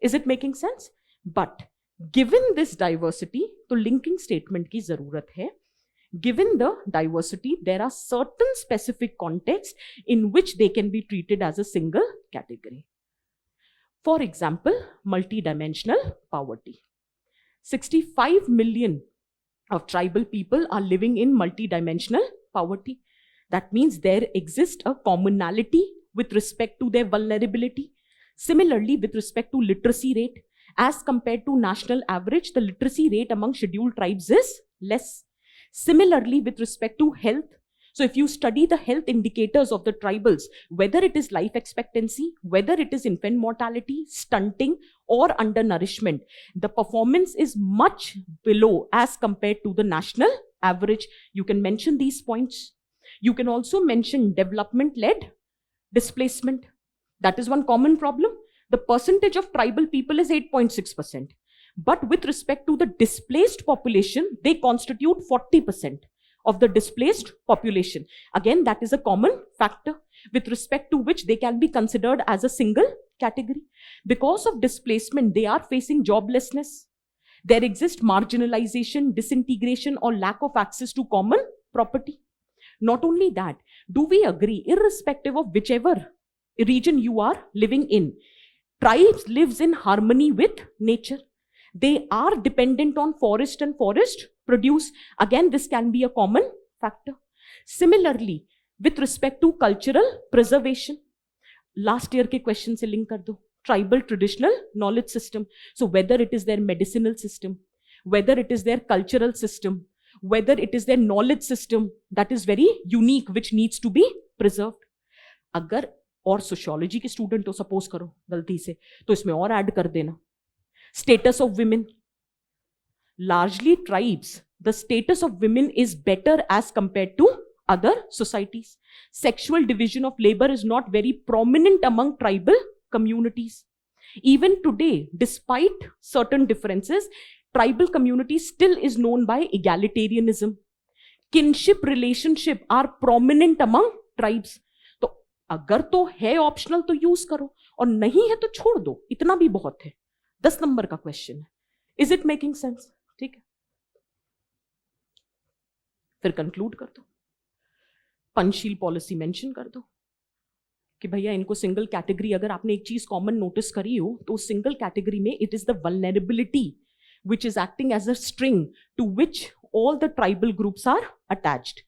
Is it making sense? But given this diversity, तो linking statement की जरूरत है. Given the diversity, there are certain specific contexts in which they can be treated as a single category. For example, multidimensional poverty. 65 million of tribal people are living in multidimensional poverty. That means there exists a commonality with respect to their vulnerability. Similarly, with respect to literacy rate, as compared to national average, the literacy rate among scheduled tribes is less. Similarly, with respect to health, so if you study the health indicators of the tribals, whether it is life expectancy, whether it is infant mortality, stunting, or undernourishment, the performance is much below as compared to the national average. You can mention these points. You can also mention development-led displacement. That is one common problem. The percentage of tribal people is 8.6%. But with respect to the displaced population, they constitute 40% of the displaced population. Again, that is a common factor with respect to which they can be considered as a single category. Because of displacement, they are facing joblessness. There exists marginalization, disintegration, or lack of access to common property. Not only that, do we agree, irrespective of whichever region you are living in, tribes lives in harmony with nature. They are dependent on forest and forest produce. Again, this can be a common factor. Similarly, with respect to cultural preservation, last year के question से link कर दो. Tribal traditional knowledge system. So whether it is their medicinal system, whether it is their cultural system, whether it is their knowledge system, that is very unique, which needs to be preserved. अगर और sociology के student हो suppose करो गलती से, तो इसमें और ऐड कर देना status of women. Largely tribes, the status of women is better as compared to other societies. Sexual division of labor is not very prominent among tribal communities. Even today, despite certain differences, tribal community still is known by egalitarianism. Kinship relationship are prominent among tribes. तो अगर तो है optional तो use करो, और नहीं है तो छोड़ दो, इतना भी बहुत है. 10 नंबर का क्वेश्चन है. Is it making sense? ठीक है, फिर कंक्लूड कर दो. पंचशील पॉलिसी मेंशन कर दो कि भैया इनको सिंगल कैटेगरी, अगर आपने एक चीज कॉमन नोटिस करी हो तो सिंगल कैटेगरी में it is the vulnerability which is acting as a string to which all the tribal groups are attached.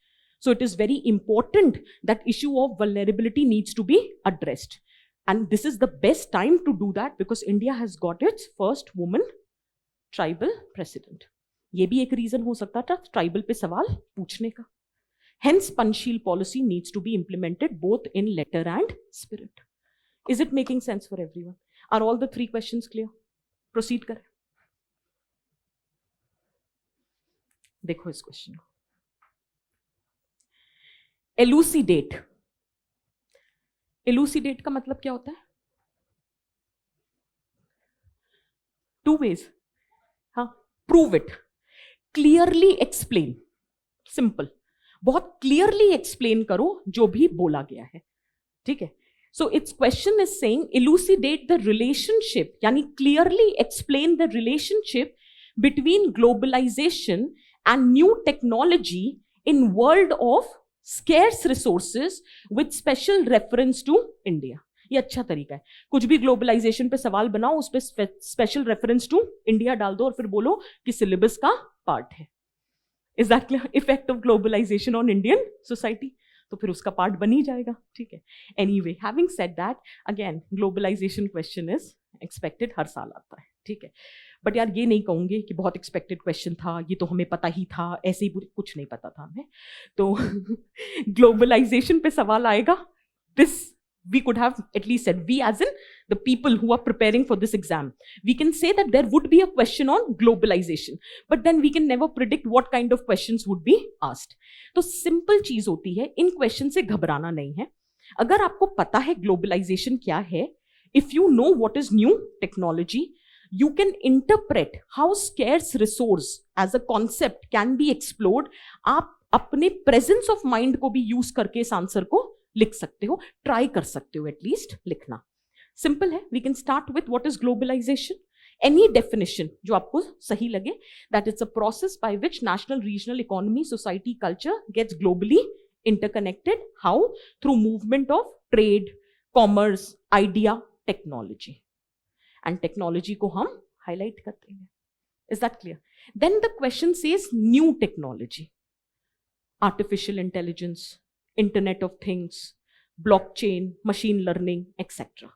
So it is very important that issue of vulnerability needs to be addressed. And this is the best time to do that because India has got its first woman tribal president. ये भी एक reason हो सकता था tribal पे सवाल पूछने का. Hence, Panchsheel policy needs to be implemented both in letter and spirit. Is it making sense for everyone? Are all the 3 questions clear? Proceed करें. देखो इस क्वेश्चन को. एलूसिडेट. एलूसिडेट का मतलब क्या होता है? 2 ways. हाँ, prove it, clearly explain. Simple, बहुत क्लियरली एक्सप्लेन करो जो भी बोला गया है. ठीक है. So it's question is saying elucidate the relationship, यानी clearly explain the relationship between globalization and new technology in world of scarce resources with special reference to India. ये अच्छा तरीका है. कुछ भी ग्लोबलाइजेशन पे सवाल बनाओ, उस पे स्पेशल रेफरेंस टू इंडिया डाल दो और फिर बोलो कि सिलेबस का पार्ट है. Is that clear? Effect of globalization on Indian society, तो फिर उसका पार्ट बन ही जाएगा. ठीक है. Anyway, having said that, again globalization question is expected, हर साल आता है. ठीक है. बट यार ये नहीं कहूंगे कि बहुत एक्सपेक्टेड क्वेश्चन था, ये तो हमें पता ही था, ऐसे ही कुछ नहीं पता था हमें. तो ग्लोबलाइजेशन पे सवाल आएगा. This we could have at least said, we as in the people who are preparing for this exam, we can say that there would be a question on globalization, but then we can never predict what kind of questions would be asked. तो simple चीज होती है, इन question से घबराना नहीं है. अगर आपको पता है ग्लोबलाइजेशन क्या है, if you know what is new technology, you can interpret how scarce resource as a concept can be explored. आप अपने presence of mind को भी use करके इस आंसर को लिख सकते हो, ट्राई कर सकते हो एटलीस्ट लिखना. सिंपल है. We can start with what is globalization. Any definition जो आपको सही लगे, that it's a process by which national, regional economy, society, culture gets globally interconnected. How? Through movement of trade, commerce, idea, technology. And technology को हम highlight करते हैं. Is that clear? Then the question says new technology, artificial intelligence, Internet of Things, blockchain, machine learning, etc.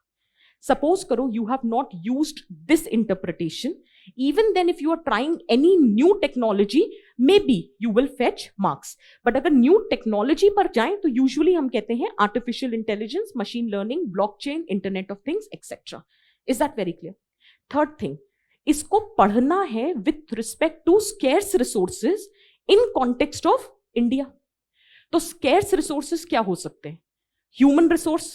Suppose karo you have not used this interpretation, even then if you are trying any new technology, maybe you will fetch marks. But अगर new technology पर जाएं तो usually हम कहते हैं artificial intelligence, machine learning, blockchain, internet of things, etc. Is that very clear? Third thing, इसको पढ़ना है with respect to scarce resources in context of India. तो scarce resources क्या हो सकते हैं? Human resource,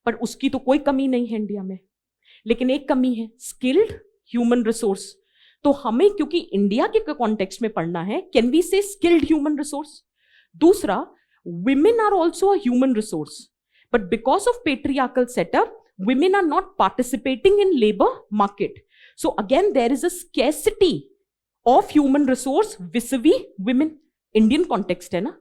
पर उसकी तो कोई कमी नहीं है इंडिया में, लेकिन एक कमी है स्किल्ड ह्यूमन रिसोर्स. तो हमें क्योंकि इंडिया के कॉन्टेक्स्ट में पढ़ना है, कैन वी से स्किल्ड ह्यूमन रिसोर्स. दूसरा, women are also a human resource, but because of patriarchal setup, women are not participating in labor market. So again, there is a scarcity of human resource vis-a-vis women. Indian context है ना.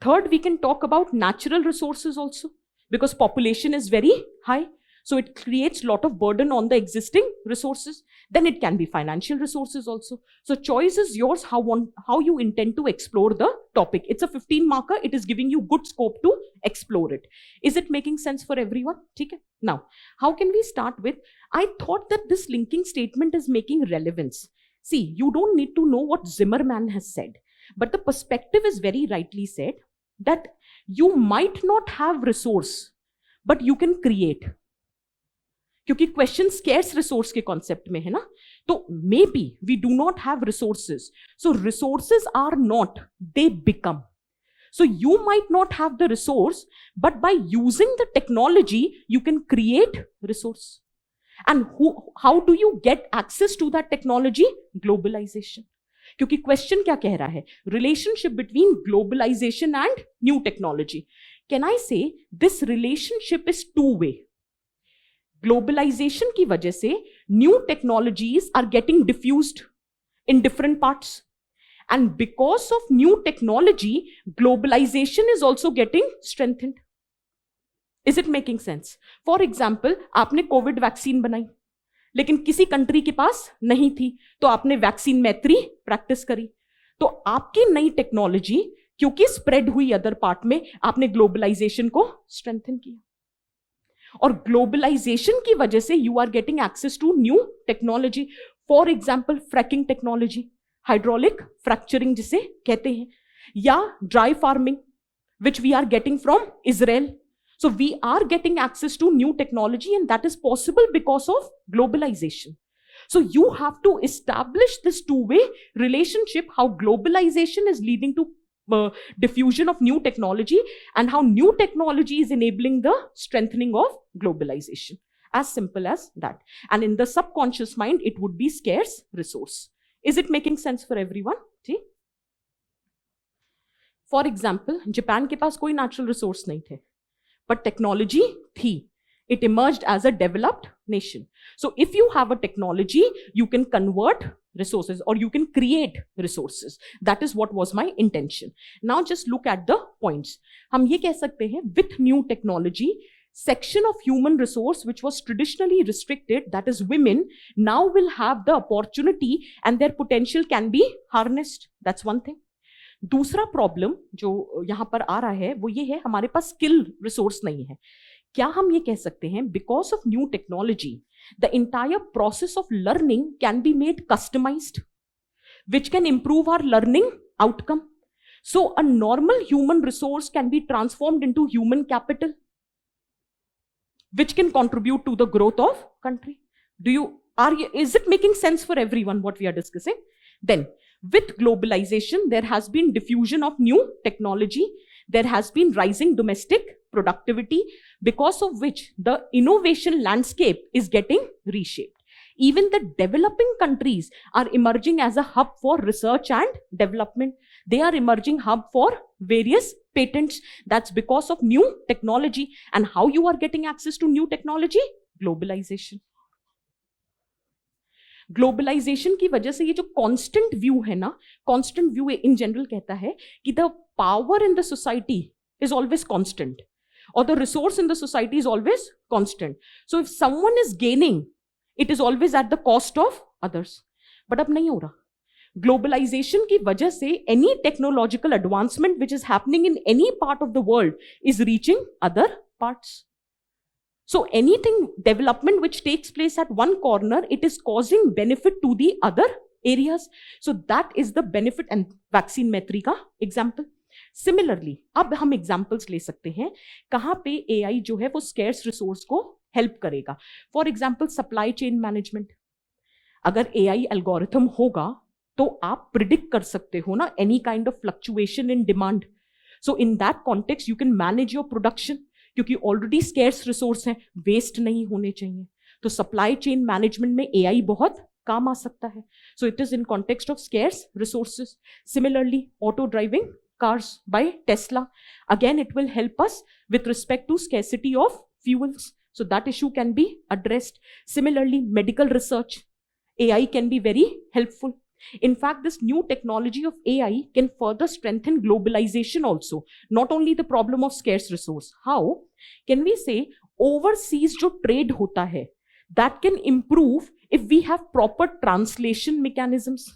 Third, we can talk about natural resources also, because population is very high. So it creates a lot of burden on the existing resources. Then it can be financial resources also. So choice is yours how you intend to explore the topic. It's a 15 marker. It is giving you good scope to explore it. Is it making sense for everyone? Okay. Now, how can we start with, I thought that this linking statement is making relevance. See, you don't need to know what Zimmerman has said, but the perspective is very rightly said that you might not have resource, but you can create. क्योंकि question scarce resource के concept में है ना, तो maybe we do not have resources, so resources are not, they become. So you might not have the resource, but by using the technology, you can create resource. And how do you get access to that technology? Globalization. क्योंकि question क्या कह रहा है? Relationship between globalization and new technology. Can I say this relationship is two-way? Globalization की वजह से new technologies are getting diffused in different parts. And because of new technology, globalization is also getting strengthened. Is it making sense? For example, आपने Covid vaccine बनाई, लेकिन किसी country के पास नहीं थी, तो आपने वैक्सीन मैत्री प्रैक्टिस करी. तो आपकी नई टेक्नोलॉजी क्योंकि स्प्रेड हुई अदर पार्ट में, आपने ग्लोबलाइजेशन को स्ट्रेंथन किया. और ग्लोबलाइजेशन की वजह से you are getting access to new technology. For example, fracking technology, hydraulic fracturing जिसे कहते हैं, या dry farming which we are getting from Israel. So we are getting access to new technology and that is possible because of globalization. So you have to establish this two-way relationship, how globalization is leading to diffusion of new technology and how new technology is enabling the strengthening of globalization. As simple as that. And in the subconscious mind, it would be scarce resource. Is it making sense for everyone? See? For example, Japan के पास कोई natural resource नहीं थे, but technology थी. It emerged as a developed nation. So if you have a technology, you can convert resources or you can create resources. That is what was my intention. Now just look at the points. हम ये कह सकते हैं, with new technology, section of human resource which was traditionally restricted, that is women, now will have the opportunity and their potential can be harnessed. That's one thing. दूसरा problem जो यहाँ पर आ रहा है वो ये है, हमारे पास स्किल रिसोर्स नहीं है. क्या हम ये कह सकते हैं, because of new technology the entire process of learning can be made customized which can improve our learning outcome. So a normal human resource can be transformed into human capital which can contribute to the growth of country. Is it making sense for everyone what we are discussing? Then with globalization, there has been diffusion of new technology. There has been rising domestic productivity, because of which the innovation landscape is getting reshaped. Even the developing countries are emerging as a hub for research and development. They are emerging hub for various patents. That's because of new technology. And how you are getting access to new technology? Globalization. Globalization की वजह से ये जो constant view है ना, constant view in general कहता है कि the power in the society is always constant और the resource in the society is always constant. So if someone is gaining, it is always at the cost of others. But अब नहीं हो रहा. Globalization की वजह से any technological advancement which is happening in any part of the world is reaching other parts. So anything development which takes place at one corner, it is causing benefit to the other areas. So that is the benefit. And vaccine मैत्री का example. Similarly, अब हम examples ले सकते हैं कहाँ पे AI जो है वो scarce resource को help करेगा. For example, supply chain management. अगर AI algorithm होगा तो आप predict कर सकते हो ना any kind of fluctuation in demand. So in that context, you can manage your production. क्योंकि ऑलरेडी स्केर्स रिसोर्स हैं, वेस्ट नहीं होने चाहिए. तो सप्लाई चेन मैनेजमेंट में एआई बहुत काम आ सकता है. So it is in context of scarce resources. Similarly auto driving cars by Tesla, again it will help us with respect to scarcity of fuels, so that issue can be addressed. Similarly, medical research, AI can be very helpful. In fact, this new technology of AI can further strengthen globalization also, not only the problem of scarce resource. How can we say overseas jo trade hota hai, that can improve if we have proper translation mechanisms.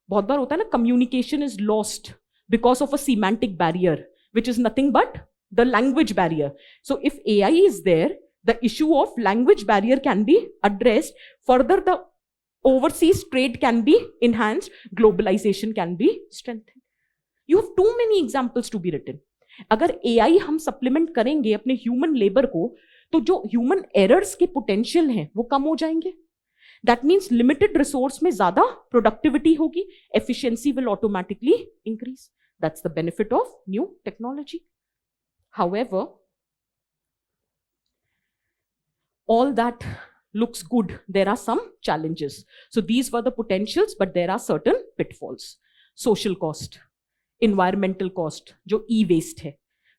बहुत बार होता है ना, communication is lost because of a semantic barrier, which is nothing but the language barrier. So if AI is there, the issue of language barrier can be addressed. Further, the overseas trade can be enhanced, globalization can be strengthened. You have too many examples to be written. अगर AI हम supplement करेंगे अपने human labor को, तो जो human errors के potential हैं वो कम हो जाएंगे. That means limited resource में ज़्यादा productivity होगी, efficiency will automatically increase. That's the benefit of new technology. However, all that looks good, there are some challenges. So these were the potentials, but there are certain pitfalls. Social cost, environmental cost, जो e-waste है.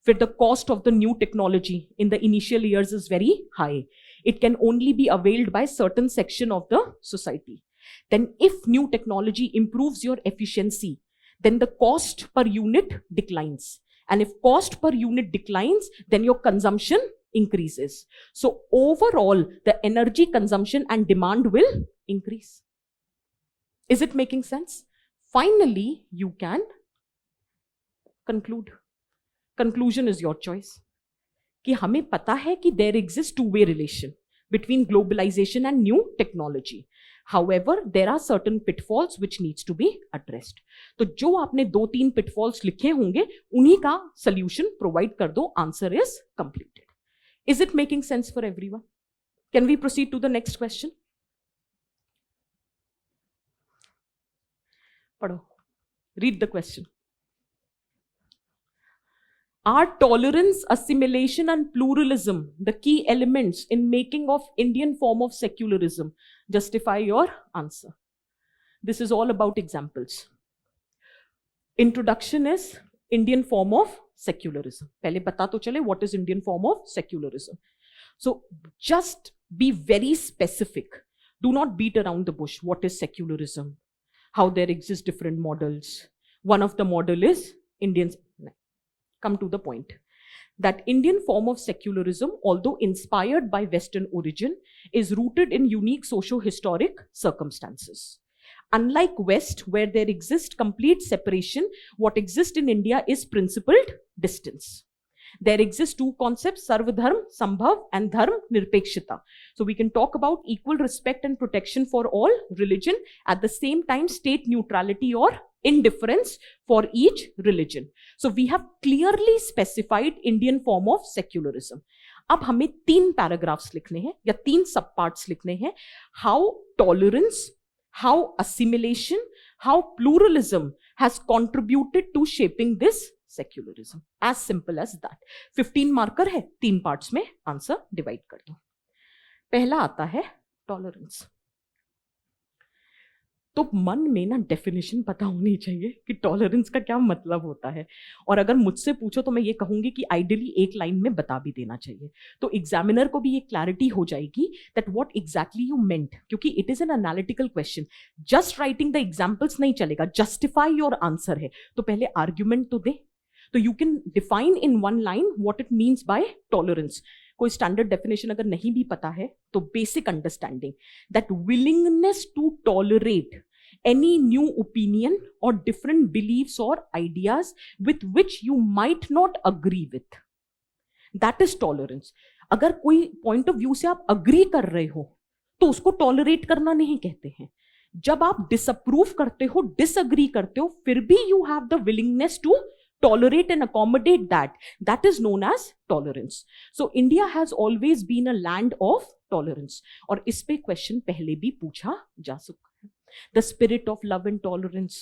फिर the cost of the new technology in the initial years is very high. It can only be availed by certain section of the society. Then if new technology improves your efficiency, then the cost per unit declines. And if cost per unit declines, then your consumption increases. So overall, the energy consumption and demand will increase. Is it making sense? Finally, you can conclude. Conclusion is your choice. कि हमें पता है कि there exists two-way relation between globalization and new technology. However, there are certain pitfalls which needs to be addressed. तो जो आपने 2-3 pitfalls लिखे होंगे, उन्हीं का solution provide कर दो. Answer is completed. Is it making sense for everyone? Can we proceed to the next question? Padho. Read the question. Are tolerance, assimilation, and pluralism the key elements in making of Indian form of secularism? Justify your answer. This is all about examples. Introduction is Indian form of secularism. पहले बता तो चले what is Indian form of secularism. So just be very specific. Do not beat around the bush. What is secularism? How there exist different models. One of the model is Indians. Come to the point. That Indian form of secularism, although inspired by Western origin, is rooted in unique socio-historic circumstances. Unlike West, where there exists complete separation, what exists in India is principled distance. There exist two concepts, Sarvadharm Sambhav and Dharm Nirpekshita. So we can talk about equal respect and protection for all religion, at the same time state neutrality or indifference for each religion. So we have clearly specified Indian form of secularism. अब हमें 3 paragraphs लिखने हैं या 3 subparts लिखने हैं. How tolerance, how assimilation, how pluralism has contributed to shaping this secularism. As simple as that. 15 marker है, 3 parts में answer divide कर दो. पहला आता है tolerance. तो मन में ना डेफिनेशन पता होनी चाहिए कि टॉलरेंस का क्या मतलब होता है. और अगर मुझसे पूछो तो मैं ये कहूंगी कि आइडियली एक लाइन में बता भी देना चाहिए, तो एग्जामिनर को भी ये क्लैरिटी हो जाएगी that what exactly you meant, क्योंकि it is an analytical question. Just writing the examples नहीं चलेगा, जस्टिफाई योर आंसर है तो पहले आर्ग्यूमेंट तो दे. तो you can define in one line what it means by tolerance. कोई स्टैंडर्ड डेफिनेशन अगर नहीं भी पता है तो basic understanding that willingness to tolerate any new opinion or different beliefs or ideas with which you might not agree with. That is tolerance. अगर कोई point of view से आप agree कर रहे हो तो उसको tolerate करना नहीं कहते हैं. जब आप disapprove करते हो, disagree करते हो, फिर भी you have the willingness to tolerate and accommodate that is known as tolerance. So India has always been a land of tolerance. और इस पे question पहले भी पूछा जा सकता है. The spirit of love and tolerance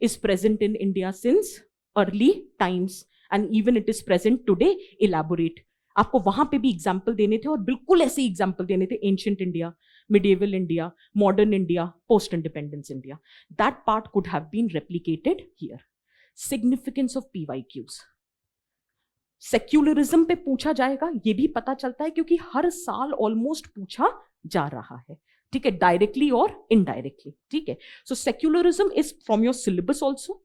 is present in India since early times and even it is present today. Elaborate. आपको वहां पे भी एग्जाम्पल देने थे और बिल्कुल ऐसे एग्जाम्पल देने थे. Ancient India, medieval India, modern India, post-independence India. That part could have been replicated here. Significance of PYQs. Secularism पे पूछा जाएगा, ये भी पता चलता है क्योंकि हर साल ऑलमोस्ट पूछा जा रहा है. ठीक है, डायरेक्टली और इनडायरेक्टली. ठीक है, so secularism is from your syllabus also.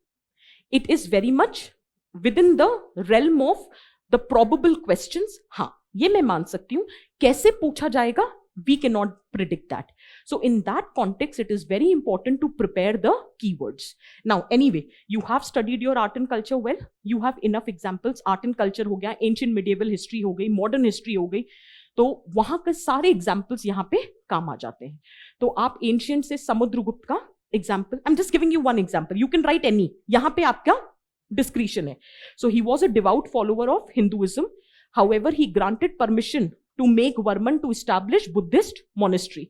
It is very much within the realm of the probable questions. हाँ, ये मैं मान सकती हूं. कैसे पूछा जाएगा, we cannot predict that. So in that context, it is very important to prepare the keywords. Now, anyway, you have studied your art and culture well. You have enough examples. Art and culture हो गया, ancient medieval history हो गई, modern history हो गई. तो वहां के सारे examples यहाँ पे काम आ जाते हैं. तो आप ancient से समुद्रगुप्त का example, I'm just giving you one example. You can write any. यहाँ पे आपका discretion है. So he was a devout follower of Hinduism. However, he granted permission to make Varman to establish Buddhist monastery.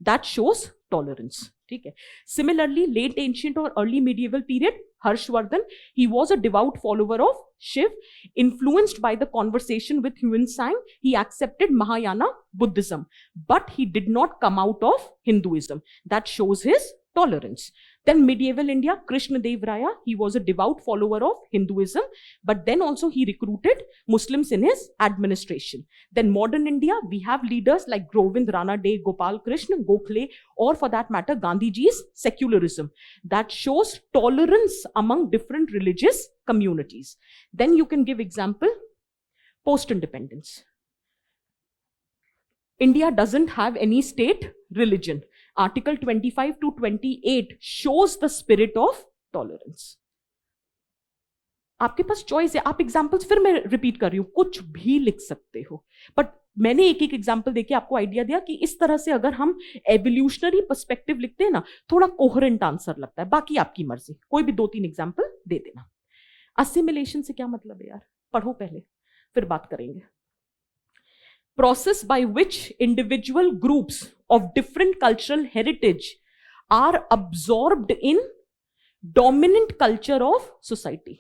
That shows tolerance. ठीक है. Similarly, late ancient or early medieval period, Harshvardhan, he was a devout follower of Shiv. Influenced by the conversation with Huan Sang, he accepted Mahayana Buddhism, but he did not come out of Hinduism. That shows his tolerance. Then medieval India, Krishna Dev Raya, he was a devout follower of Hinduism, but then also he recruited Muslims in his administration. Then modern India, we have leaders like Govind Rana De, Gopal Krishna, Gokhale, or for that matter, Gandhiji's secularism. That shows tolerance among different religious communities. Then you can give example, post-independence. India doesn't have any state religion. Article 25 to 28 shows the spirit of tolerance. आपके पास choice है. आप examples, फिर मैं repeat कर रही हूं, कुछ भी लिख सकते हो, बट मैंने एक एक एग्जाम्पल देके आपको आइडिया दिया कि इस तरह से अगर हम एवोल्यूशनरी पर्सपेक्टिव लिखते हैं ना, थोड़ा कोहेरेंट आंसर लगता है. बाकी आपकी मर्जी, कोई भी 2-3 एग्जाम्पल दे देना. असिमिलेशन से क्या मतलब है यार, पढ़ो पहले, फिर बात करेंगे. Process by which individual groups of different cultural heritage are absorbed in dominant culture of society.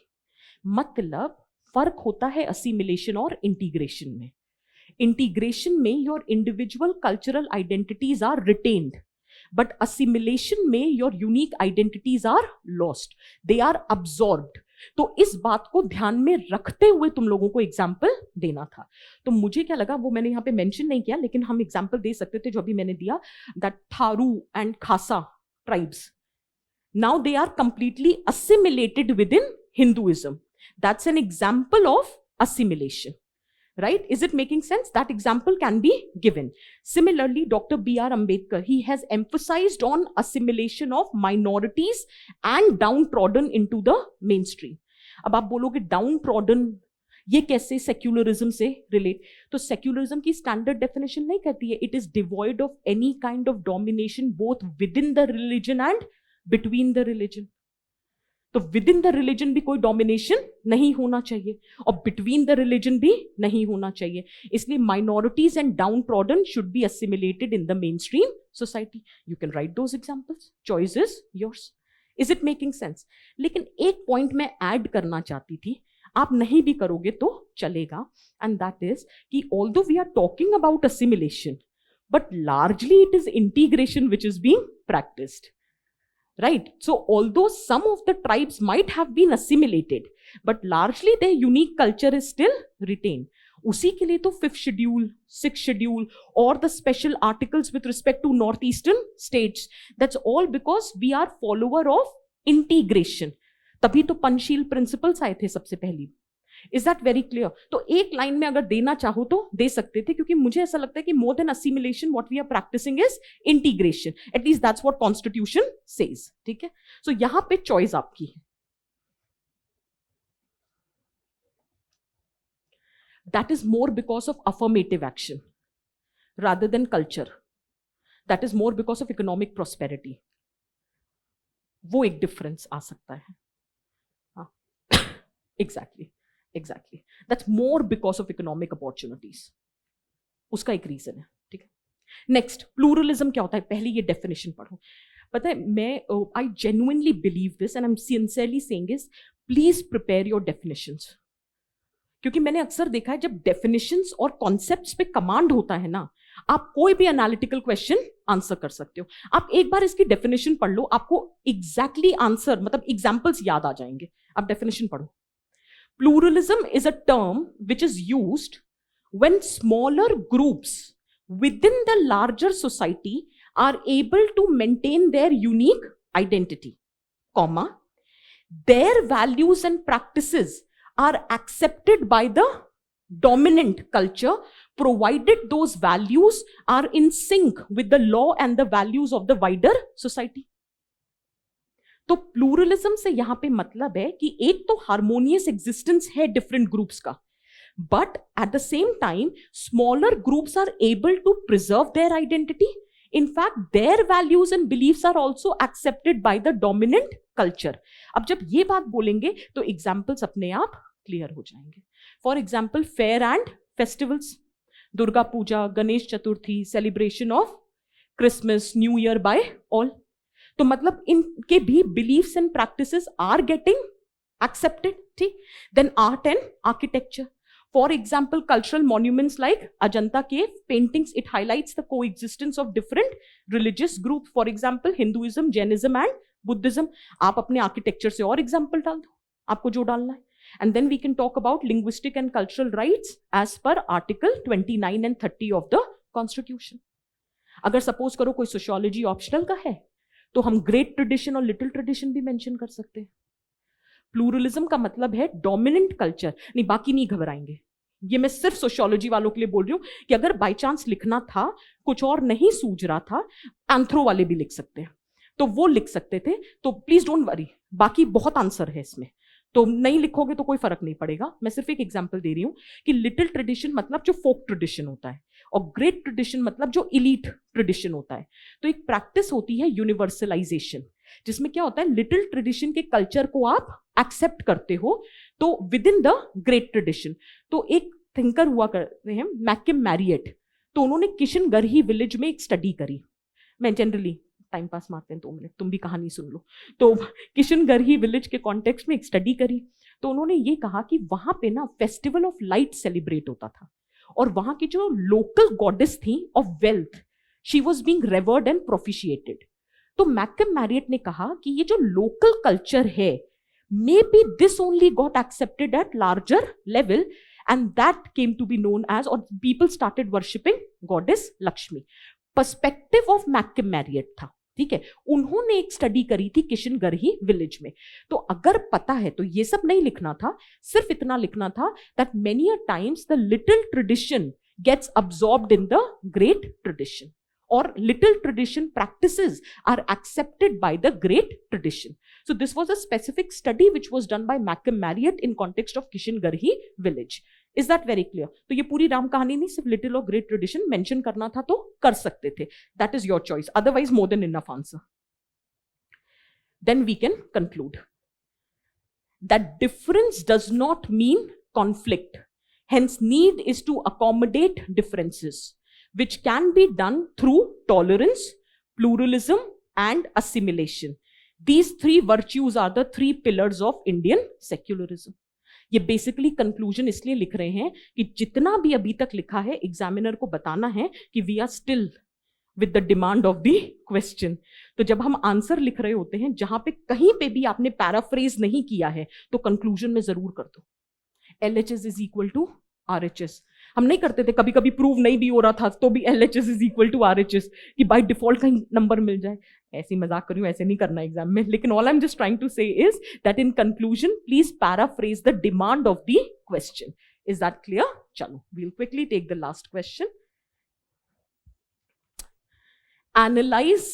मतलब फर्क होता है assimilation और integration में. Integration में your individual cultural identities are retained, but assimilation में your unique identities are lost. They are absorbed. तो इस बात को ध्यान में रखते हुए तुम लोगों को एग्जाम्पल देना था. तो मुझे क्या लगा, वो मैंने यहाँ पे मेंशन नहीं किया, लेकिन हम एग्जाम्पल दे सकते थे जो अभी मैंने दिया, that Tharu and Khasa tribes, now they are completely assimilated within Hinduism. That's an example of assimilation. Right? Is it making sense? That example can be given. Similarly, Dr. B.R. Ambedkar, he has emphasized on assimilation of minorities and downtrodden into the mainstream. अब आप बोलोगे downtrodden ये कैसे secularism से relate? तो secularism की standard definition नहीं कहती है, it is devoid of any kind of domination both with in the religion and between the religion. तो विद इन द रिलीजन भी कोई डोमिनेशन नहीं होना चाहिए और बिटवीन द रिलीजन भी नहीं होना चाहिए. इसलिए minorities and downtrodden should be assimilated in the mainstream society. You can write those examples, choice is yours. Is it making sense? लेकिन एक पॉइंट मैं ऐड करना चाहती थी, आप नहीं भी करोगे तो चलेगा, एंड दैट इज कि although we are talking about assimilation, but largely it is integration which is being practised. Right? So although some of the tribes might have been assimilated, but largely their unique culture is still retained. उसी के लिए तो 5th schedule, 6th schedule और the special articles with respect to northeastern states, that's all because we are follower of integration. तभी तो Panchsheel principles आए थे सबसे पहली, इज दैट वेरी क्लियर? तो एक लाइन में अगर देना चाहो तो दे सकते थे, क्योंकि मुझे ऐसा लगता है कि more than assimilation what we are practising is integration, at least that's what constitution says, ठीक है? सो यहां पे चॉइस आपकी है. That is more because of affirmative action rather than culture. That is more because of economic prosperity. वो एक difference आ सकता है. हाँ, exactly. That's more because of economic opportunities. उसका एक रीजन है, ठीक है? नेक्स्ट, प्लूरलिज्म क्या होता है? पहले ये डेफिनेशन पढ़ो. पता है, मैं I genuinely believe this and I am sincerely saying is, please prepare your definitions. क्योंकि मैंने अक्सर देखा है, जब डेफिनेशंस और कॉन्सेप्ट्स पे कमांड होता है ना, आप कोई भी एनालिटिकल क्वेश्चन आंसर कर सकते हो. आप एक बार इसकी डेफिनेशन पढ़ लो, आपको एग्जैक्टली आंसर, मतलब एग्जांपल्स याद आ जाएंगे. आप डेफिनेशन पढ़ो. Pluralism is a term which is used when smaller groups within the larger society are able to maintain their unique identity, comma, their values and practices are accepted by the dominant culture, provided those values are in sync with the law and the values of the wider society. तो pluralism से यहां पे मतलब है कि एक तो harmonious existence है डिफरेंट ग्रुप्स का, but at the same time smaller groups are able to preserve their identity. In fact, their values and beliefs are also accepted by the dominant culture. अब जब ये बात बोलेंगे तो एग्जाम्पल्स अपने आप क्लियर हो जाएंगे. For example, fair and festivals, Durga puja, Ganesh Chaturthi, celebration of Christmas, new year by all. तो मतलब इनके भी beliefs and practices are getting accepted, ठीक? Then art and architecture. For example, cultural monuments like Ajanta cave paintings, it highlights the coexistence of different religious groups. For example, Hinduism, Jainism and Buddhism. आप अपने architecture से और example डाल दो, आपको जो डालना है. And then we can talk about linguistic and cultural rights as per Article 29 and 30 of the Constitution. अगर suppose करो कोई sociology optional का है, तो हम great tradition और little tradition भी mention कर सकते हैं. प्लूरलिज्म का मतलब है डोमिनेंट कल्चर. नहीं, बाकी नहीं घबराएंगे, ये मैं सिर्फ सोशियोलॉजी वालों के लिए बोल रही हूं कि अगर बाय चांस लिखना था, कुछ और नहीं सूझ रहा था, एंथ्रो वाले भी लिख सकते हैं, तो वो लिख सकते थे. तो प्लीज डोंट वरी, बाकी बहुत आंसर है इसमें, तो नहीं लिखोगे तो कोई फर्क नहीं पड़ेगा. मैं सिर्फ एक एग्जांपल दे रही हूं कि लिटिल ट्रेडिशन मतलब जो फोक ट्रेडिशन होता है, और ग्रेट ट्रेडिशन मतलब जो इलीट ट्रेडिशन होता है. तो एक प्रैक्टिस होती है यूनिवर्सलाइजेशन, जिसमें क्या होता है, लिटिल ट्रेडिशन के कल्चर को आप एक्सेप्ट करते हो तो with in the great tradition. तो एक थिंकर हुआ करते हैं मैकिम मैरियट, तो उन्होंने किशनगढ़ी विलेज में एक स्टडी करी. मैं जनरली टाइम पास मारते हैं 2 मिनट, तुम भी कहानी सुन लो. तो किशनगढ़ी विलेज के कॉन्टेक्स्ट में एक स्टडी करी, तो उन्होंने ये कहा कि वहां पे ना फेस्टिवल ऑफ लाइट सेलिब्रेट होता था, और वहां की जो लोकल गॉडेस थी of wealth, she was being revered and propitiated. तो मैकम मैरियट ने कहा कि ये जो लोकल कल्चर है, maybe this only got accepted at larger level, and that came to be known as, और people started worshipping goddess Lakshmi. Perspective of McKim Marriott था, ठीक है? उन्होंने एक स्टडी करी थी किशनगढ़ी विलेज में. तो अगर पता है तो ये सब नहीं लिखना था, सिर्फ इतना लिखना था that many a times the little tradition gets absorbed in the great tradition, or little tradition practices are accepted by the great tradition. So this was a specific study which was done by Malcolm Marriott in context of Kishangarhi village. Is that very clear? तो ये पूरी राम कहानी नहीं, सिर्फ little और great tradition mention करना था तो कर सकते थे. That is your choice. Otherwise, more than enough answer. Then we can conclude that difference does not mean conflict. Hence, need is to accommodate differences, which can be done through tolerance, pluralism, and assimilation. These 3 virtues are the 3 pillars of Indian secularism. ये basically conclusion इसलिए लिख रहे हैं कि जितना भी अभी तक लिखा है, एग्जामिनर को बताना है कि we are still with the demand of the question. तो जब हम आंसर लिख रहे होते हैं, जहां पे कहीं पे भी आपने पैराफ्रेज नहीं किया है, तो कंक्लूजन में जरूर कर दो LHS is equal to RHS. हम नहीं करते थे, कभी कभी प्रूव नहीं भी हो रहा था तो भी LHS is equal to RHS, कि बाय डिफॉल्ट कहीं नंबर मिल जाए। ऐसी मजाक करूं, ऐसे नहीं करना एग्जाम में, लेकिन all I am just trying to say is that in conclusion please paraphrase the demand of the question. Is that clear? चलो, we'll quickly take the last question. Analyze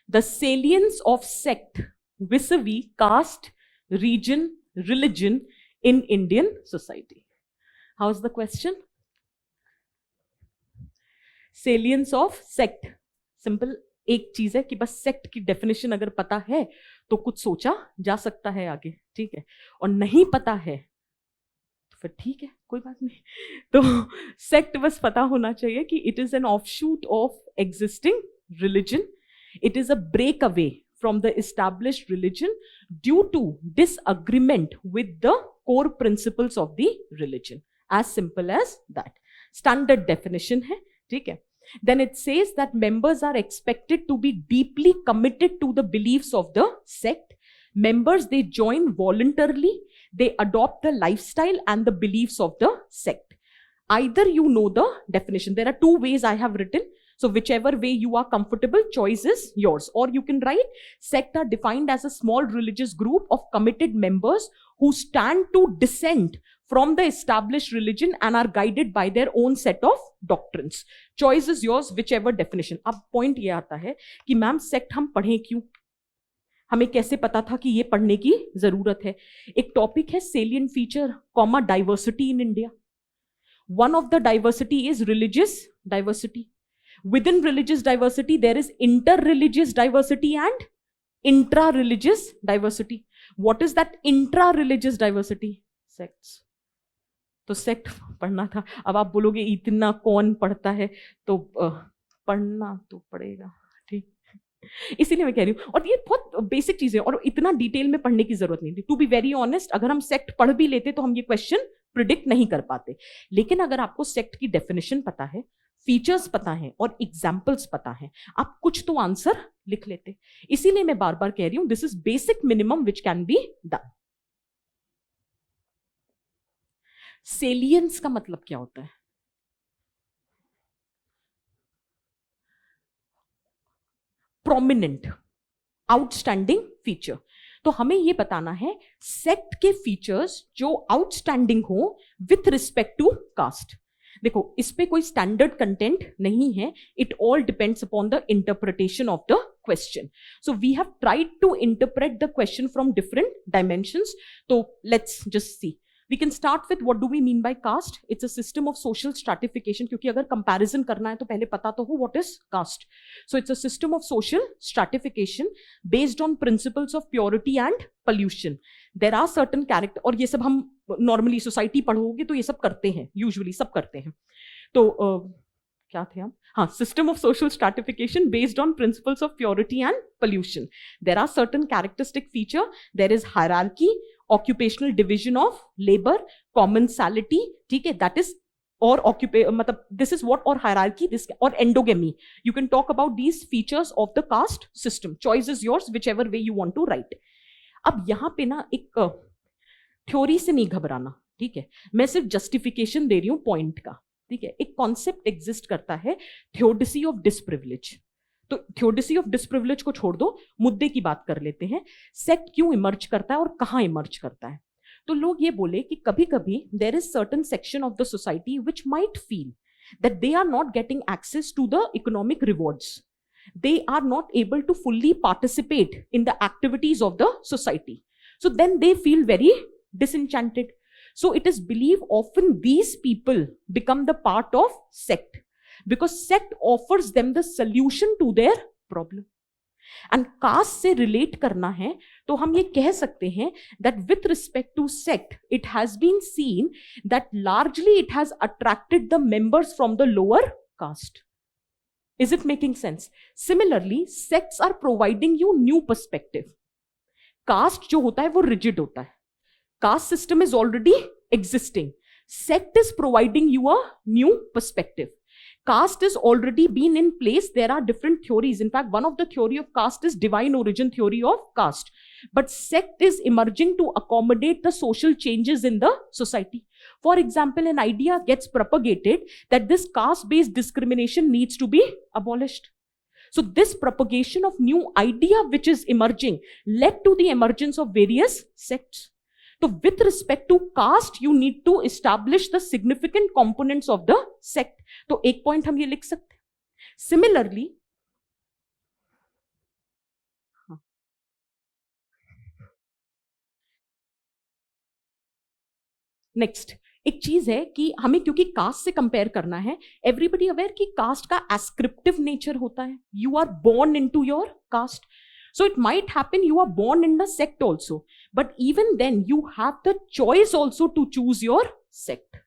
the salience of sect vis-a-vis caste, region, religion in Indian society. How is the question? Salience of sect. Simple एक चीज है कि बस sect की definition अगर पता है तो कुछ सोचा जा सकता है आगे, ठीक है, और नहीं पता है तो फिर ठीक है, कोई बात नहीं। तो सेक्ट बस पता होना चाहिए कि it is an offshoot of existing religion. It is a breakaway from the established religion due to disagreement with the core principles of the religion. As simple as that. Standard definition है, ठीक है। Then it says that members are expected to be deeply committed to the beliefs of the sect. Members, they join voluntarily, they adopt the lifestyle and the beliefs of the sect. Either you know the definition. There are two ways I have written. So whichever way you are comfortable, choice is yours. Or you can write, sect are defined as a small religious group of committed members who stand to dissent from the established religion and are guided by their own set of doctrines. Choice is yours, whichever definition. अब point ये आता है कि ma'am sect हम पढ़ें क्यों, हमें कैसे पता था कि ये पढ़ने की जरूरत है। एक टॉपिक है salient feature, diversity in India. One of the diversity is religious diversity. Within religious diversity, there is inter-religious diversity and intra-religious diversity. What is that intra-religious diversity? Sects. तो सेक्ट पढ़ना था। अब आप बोलोगे इतना कौन पढ़ता है, तो पढ़ना तो पड़ेगा, ठीक, इसीलिए मैं कह रही हूँ। और ये बहुत बेसिक चीजें और इतना डिटेल में पढ़ने की जरूरत नहीं थी। टू बी वेरी ऑनेस्ट, अगर हम सेक्ट पढ़ भी लेते तो हम ये क्वेश्चन प्रिडिक्ट नहीं कर पाते। लेकिन अगर आपको सेक्ट की डेफिनेशन पता है, फीचर्स पता है और एग्जाम्पल्स पता है, आप कुछ तो आंसर लिख लेते। इसीलिए मैं बार बार कह रही हूं, this is basic minimum which can be done. Salience का मतलब क्या होता है? Prominent, outstanding feature. तो हमें यह बताना है सेक्ट के फीचर्स जो आउटस्टैंडिंग हो विथ रिस्पेक्ट टू कास्ट। देखो, इस पे कोई स्टैंडर्ड कंटेंट नहीं है, it all depends upon the interpretation of the question. So we have tried to interpret the question from different dimensions. तो let's just see, we can start with what do we mean by caste. It's a system of social stratification, क्योंकि अगर comparison करना है तो पहले पता तो हो what is caste. So it's a system of social stratification based on principles of purity and pollution. There are certain character, और ये सब हम नॉर्मली सोसाइटी पढ़ोगे तो ये सब करते हैं, यूजुअली सब करते हैं। तो क्या थे हम? हाँ, system of social stratification based on principles of purity and pollution. There are certain characteristic feature, there is hierarchy, occupational division of labour, commensality, ठीक है, दैट इज और मतलब दिस इज व्हाट, और हायरार्की, दिस और endogamy. You can talk about these features of the caste system. Choice is yours, whichever way you want to write. अब यहां पे ना एक थ्योरी से नहीं घबराना, ठीक है, मैं सिर्फ जस्टिफिकेशन दे रही हूं पॉइंट का, ठीक है। एक कॉन्सेप्ट एग्जिस्ट करता है, थियोडिसी ऑफ डिसप्रिविलेज। तो थियोडिसी ऑफ डिसप्रिविलेज को छोड़ दो, मुद्दे की बात कर लेते हैं। सेक्ट क्यों इमर्ज करता है और कहां इमर्ज करता है? तो लोग ये बोले कि कभी कभी there is certain section of the society which might feel that they are not getting access to the economic rewards, they are not able to fully participate in the activities of the society. So then they feel very disenchanted. So it is believed often these people become the part of sect because sect offers them the solution to their problem. And caste से relate करना है तो हम ये कह सकते हैं that with respect to sect, it has been seen that largely it has attracted the members from the lower caste. Is it making sense? Similarly, sects are providing you new perspective. Caste जो होता है वो rigid होता है. Caste system is already existing. Sect is providing you a new perspective. Caste has already been in place. There are different theories. In fact, one of the theory of caste is divine origin theory of caste. But sect is emerging to accommodate the social changes in the society. For example, an idea gets propagated that this caste-based discrimination needs to be abolished. So this propagation of new idea which is emerging led to the emergence of various sects. So with respect to caste, you need to establish the significant components of the sect. तो एक point हम ये लिख सकते हैं. Similarly, next एक चीज है कि हमें क्योंकि कास्ट से कंपेयर करना है, एवरीबडी अवेयर कि कास्ट का एस्क्रिप्टिव नेचर होता है. You are born into your caste, so it might happen you are born in the sect also, but even then you have the choice also to choose your sect.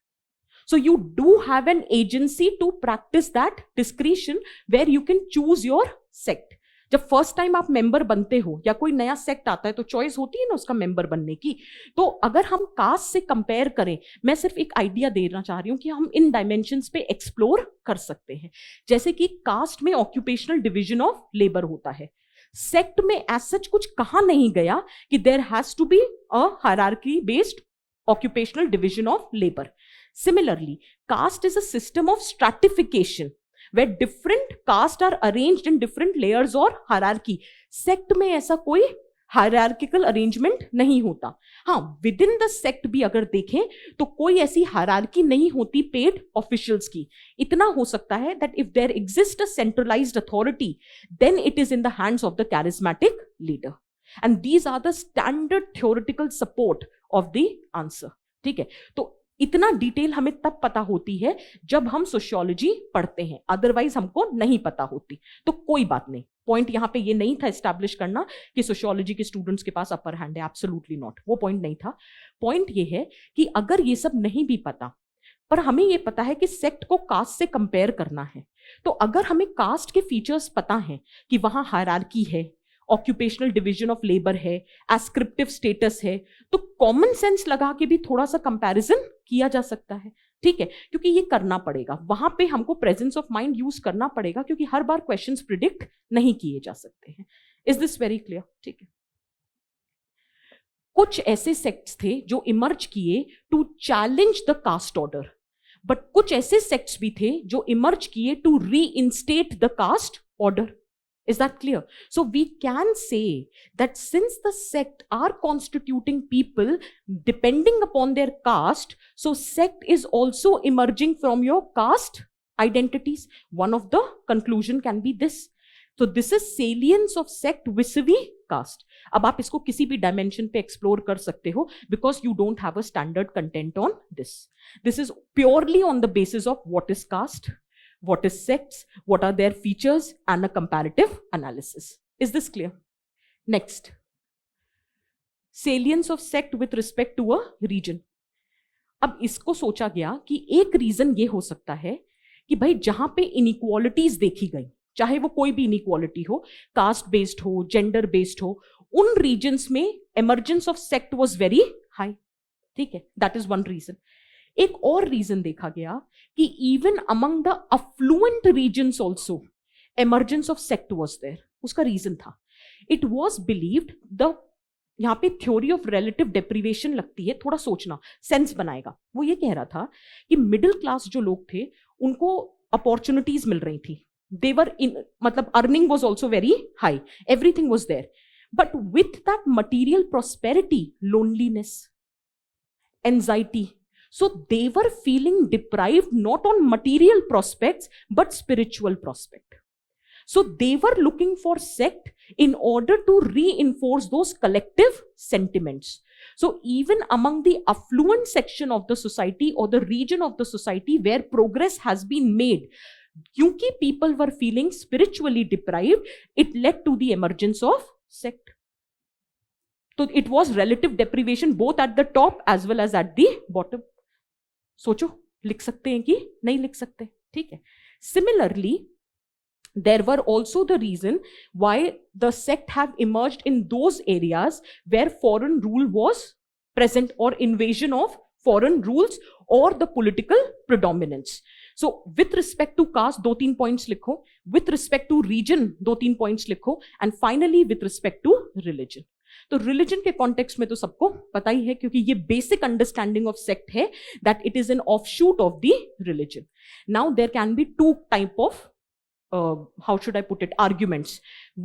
So you do have an agency to practice that discretion where you can choose your sect. जब first time आप member बनते हो या कोई नया sect आता है तो चॉइस होती है ना उसका मेंबर बनने की. तो अगर हम कास्ट से कंपेयर करें, मैं सिर्फ एक आइडिया देना चाह रही हूं कि हम इन डायमेंशंस पे एक्सप्लोर कर सकते हैं. जैसे कि कास्ट में ऑक्यूपेशनल डिवीजन ऑफ लेबर होता है. सेक्ट में एज सच कुछ कहा नहीं गया कि there has to be a hierarchy based occupational division of labor. Similarly, caste is a system of stratification where different caste are arranged in different layers or hierarchy. Sect में ऐसा कोई hierarchical arrangement नहीं होता. हाँ, within the sect भी अगर देखें तो कोई ऐसी hierarchy नहीं होती paid officials की. इतना हो सकता है that if there exists a centralized authority, then it is in the hands of the charismatic leader. And these are the standard theoretical support of the answer. ठीक है, तो इतना डिटेल हमें तब पता होती है जब हम सोशियोलॉजी पढ़ते हैं, अदरवाइज हमको नहीं पता होती. तो कोई बात नहीं, पॉइंट यहां पे ये नहीं था एस्टैब्लिश करना कि सोशियोलॉजी के स्टूडेंट्स के पास अपर हैंड है. एब्सोल्युटली नॉट, वो पॉइंट नहीं था. पॉइंट ये है कि अगर ये सब नहीं भी पता, पर हमें ये पता है कि सेक्ट को कास्ट से कंपेयर करना है, तो अगर हमें कास्ट के फीचर्स पता है कि वहां हायरार्की है, ऑक्यूपेशनल डिवीजन ऑफ लेबर है, एस्क्रिप्टिव स्टेटस है, तो कॉमन सेंस लगा के भी थोड़ा सा कंपैरिजन किया जा सकता है. ठीक है, क्योंकि ये करना पड़ेगा, वहां पे हमको प्रेजेंस ऑफ माइंड यूज करना पड़ेगा, क्योंकि हर बार क्वेश्चंस प्रिडिक्ट नहीं किए जा सकते हैं. Is this very clear? ठीक है. कुछ ऐसे सेक्ट्स थे जो इमर्ज किए to challenge the caste order, but कुछ ऐसे सेक्ट्स भी थे जो इमर्ज किए to reinstate the caste order. Is that clear? So we can say that since the sect are constituting people depending upon their caste, so sect is also emerging from your caste identities. One of the conclusion can be this. So this is salience of sect vis-a-vis caste. अब आप इसको किसी भी dimension पे explore कर सकते हो because you don't have a standard content on this. This is purely on the basis of what is caste, what is sects, what are their features, and a comparative analysis. Is this clear? Next, salience of sect with respect to a region. अब इसको सोचा गया कि एक reason ये हो सकता है कि भाई जहां पे इनइक्वालिटीज देखी गई, चाहे वो कोई भी इनइक्वालिटी हो, कास्ट बेस्ड हो, जेंडर बेस्ड हो, उन रीजन्स में emergence of sect was very high. ठीक है, दैट इज वन रीजन. एक और रीजन देखा गया कि even among the affluent regions also emergence of sect was there. उसका रीजन था, इट वाज बिलीव्ड, द यहां पे थ्योरी ऑफ रिलेटिव डेप्रिवेशन लगती है, थोड़ा सोचना सेंस बनाएगा. वो ये कह रहा था कि मिडिल क्लास जो लोग थे उनको अपॉर्चुनिटीज मिल रही थी, दे वर इन, मतलब earning was also very high, everything was there, but with that material prosperity, loneliness, anxiety. So they were feeling deprived not on material prospects but spiritual prospect. So they were looking for sect in order to reinforce those collective sentiments. So even among the affluent section of the society or the region of the society where progress has been made, kyunki people were feeling spiritually deprived, it led to the emergence of sect. So it was relative deprivation both at the top as well as at the bottom. सोचो, लिख सकते हैं कि नहीं लिख सकते? ठीक है. Similarly, there were also the reason why the sect have emerged in those areas where foreign rule was present or invasion of foreign rules or the political predominance. So with respect to caste, 2-3 points लिखो, with respect to region, 2-3 points लिखो, and finally with respect to religion. तो religion के context में तो सबको पता ही है, क्योंकि ये बेसिक अंडरस्टैंडिंग ऑफ सेक्ट है that it is an offshoot of the religion. Now there can be two type of how should I put it, arguments.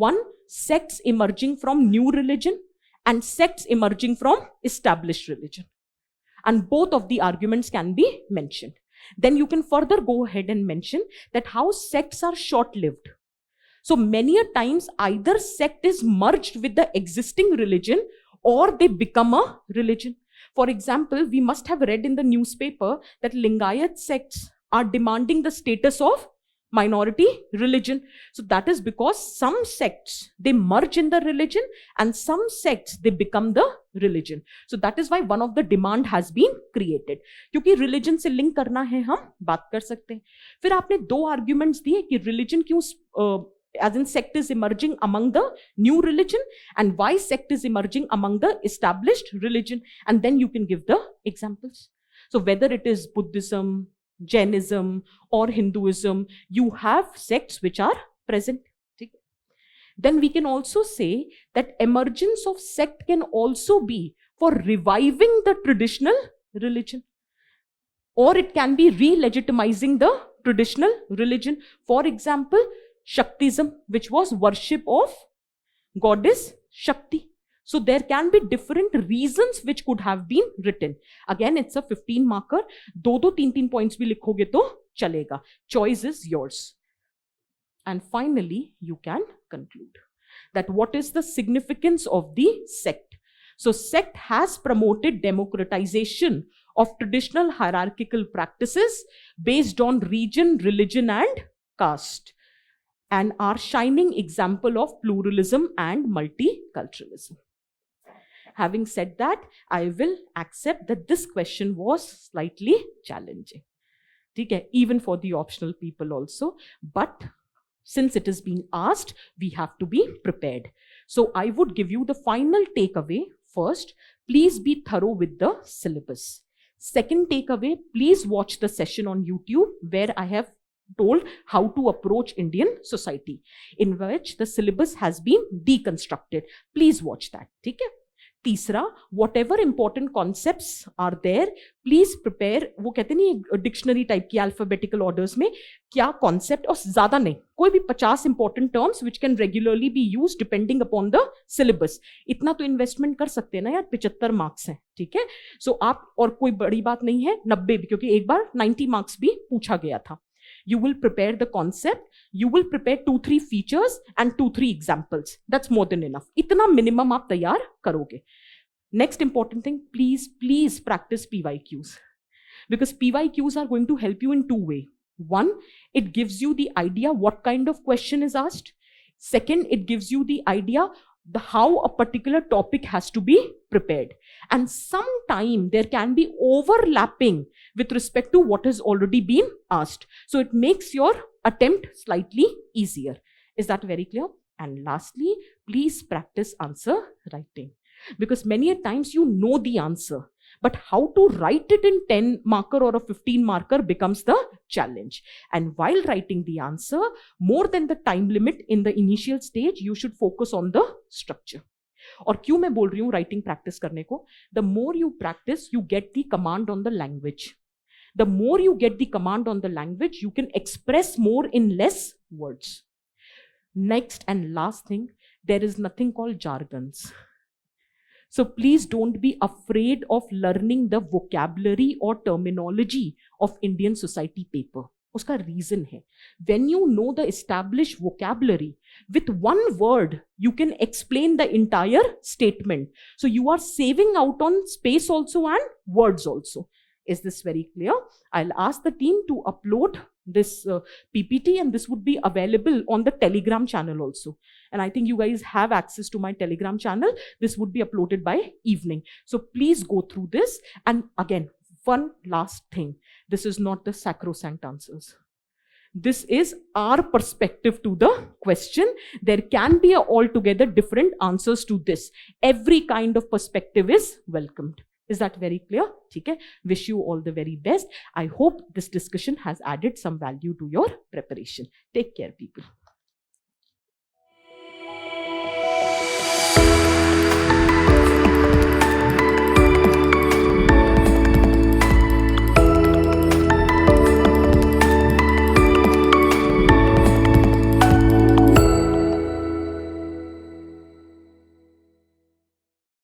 One, sects emerging from new religion and sects emerging from established religion. And both of the arguments can be mentioned. Then you can further go ahead and mention that how sects are short-lived. So many a times either sect is merged with the existing religion or they become a religion. For example, we must have read in the newspaper that Lingayat sects are demanding the status of minority religion. So that is because some sects, they merge in the religion and some sects, they become the religion. So that is why one of the demand has been created. क्योंकि religion से link करना है, हम बात कर सकते हैं. फिर आपने दो arguments दिए कि religion क्यों as in sect is emerging among the new religion and why sect is emerging among the established religion, and then you can give the examples. So whether it is Buddhism, Jainism or Hinduism, you have sects which are present. Then we can also say that emergence of sect can also be for reviving the traditional religion, or it can be re-legitimizing the traditional religion. For example, Shaktism, which was worship of goddess Shakti. So there can be different reasons which could have been written. Again, it's a 15 marker. दो 3 points भी लिखोगे तो चलेगा. Choice is yours. And finally, you can conclude that what is the significance of the sect. So sect has promoted democratization of traditional hierarchical practices based on region, religion, and caste, and are shining example of pluralism and multiculturalism. Having said that, I will accept that this question was slightly challenging. Okay, even for the optional people also. But since it is being asked, we have to be prepared. So I would give you the final takeaway. First, please be thorough with the syllabus. Second takeaway, please watch the session on YouTube where I have told how to approach Indian society, in which the syllabus has been deconstructed. Please watch that. Okay? तीसरा, whatever important concepts are there, please prepare. वो कहते नहीं dictionary type की alphabetical orders में क्या concept, और ज्यादा नहीं, कोई भी 50 important terms which can regularly B use depending upon the syllabus. इतना तो इन्वेस्टमेंट कर सकते हैं ना यार, 75 मार्क्स हैं. ठीक है, सो आप, और कोई बड़ी बात नहीं है 90 भी, क्योंकि एक बार 90 मार्क्स भी पूछा गया था. You will prepare the concept, you will prepare 2-3 features and 2-3 examples. That's more than enough. इतना minimum आप तैयार करोगे. Next important thing, please practice PYQs. Because PYQs are going to help you in two ways. One, it gives you the idea what kind of question is asked. Second, it gives you the idea how a particular topic has to be prepared. And sometime there can be overlapping with respect to what has already been asked. So it makes your attempt slightly easier. Is that very clear? And lastly, please practice answer writing. Because many a times you know the answer, but how to write it in 10 marker or a 15 marker becomes the challenge. And while writing the answer, more than the time limit in the initial stage, you should focus on the structure. और क्यों मैं बोल रही हूँ writing practice करने को? The more you practice, you get the command on the language. The more you get the command on the language, you can express more in less words. Next and last thing, there is nothing called jargons. So please don't be afraid of learning the vocabulary or terminology of Indian society paper. उसका reason है. When you know the established vocabulary, with one word, you can explain the entire statement. So you are saving out on space also and words also. Is this very clear? I'll ask the team to upload this PPT, and this would be available on the Telegram channel also. And I think you guys have access to my Telegram channel. This would be uploaded by evening. So please go through this. And again, one last thing. This is not the sacrosanct answers. This is our perspective to the question. There can be altogether different answers to this. Every kind of perspective is welcomed. Is that very clear? Okay. Wish you all the very best. I hope this discussion has added some value to your preparation. Take care, people.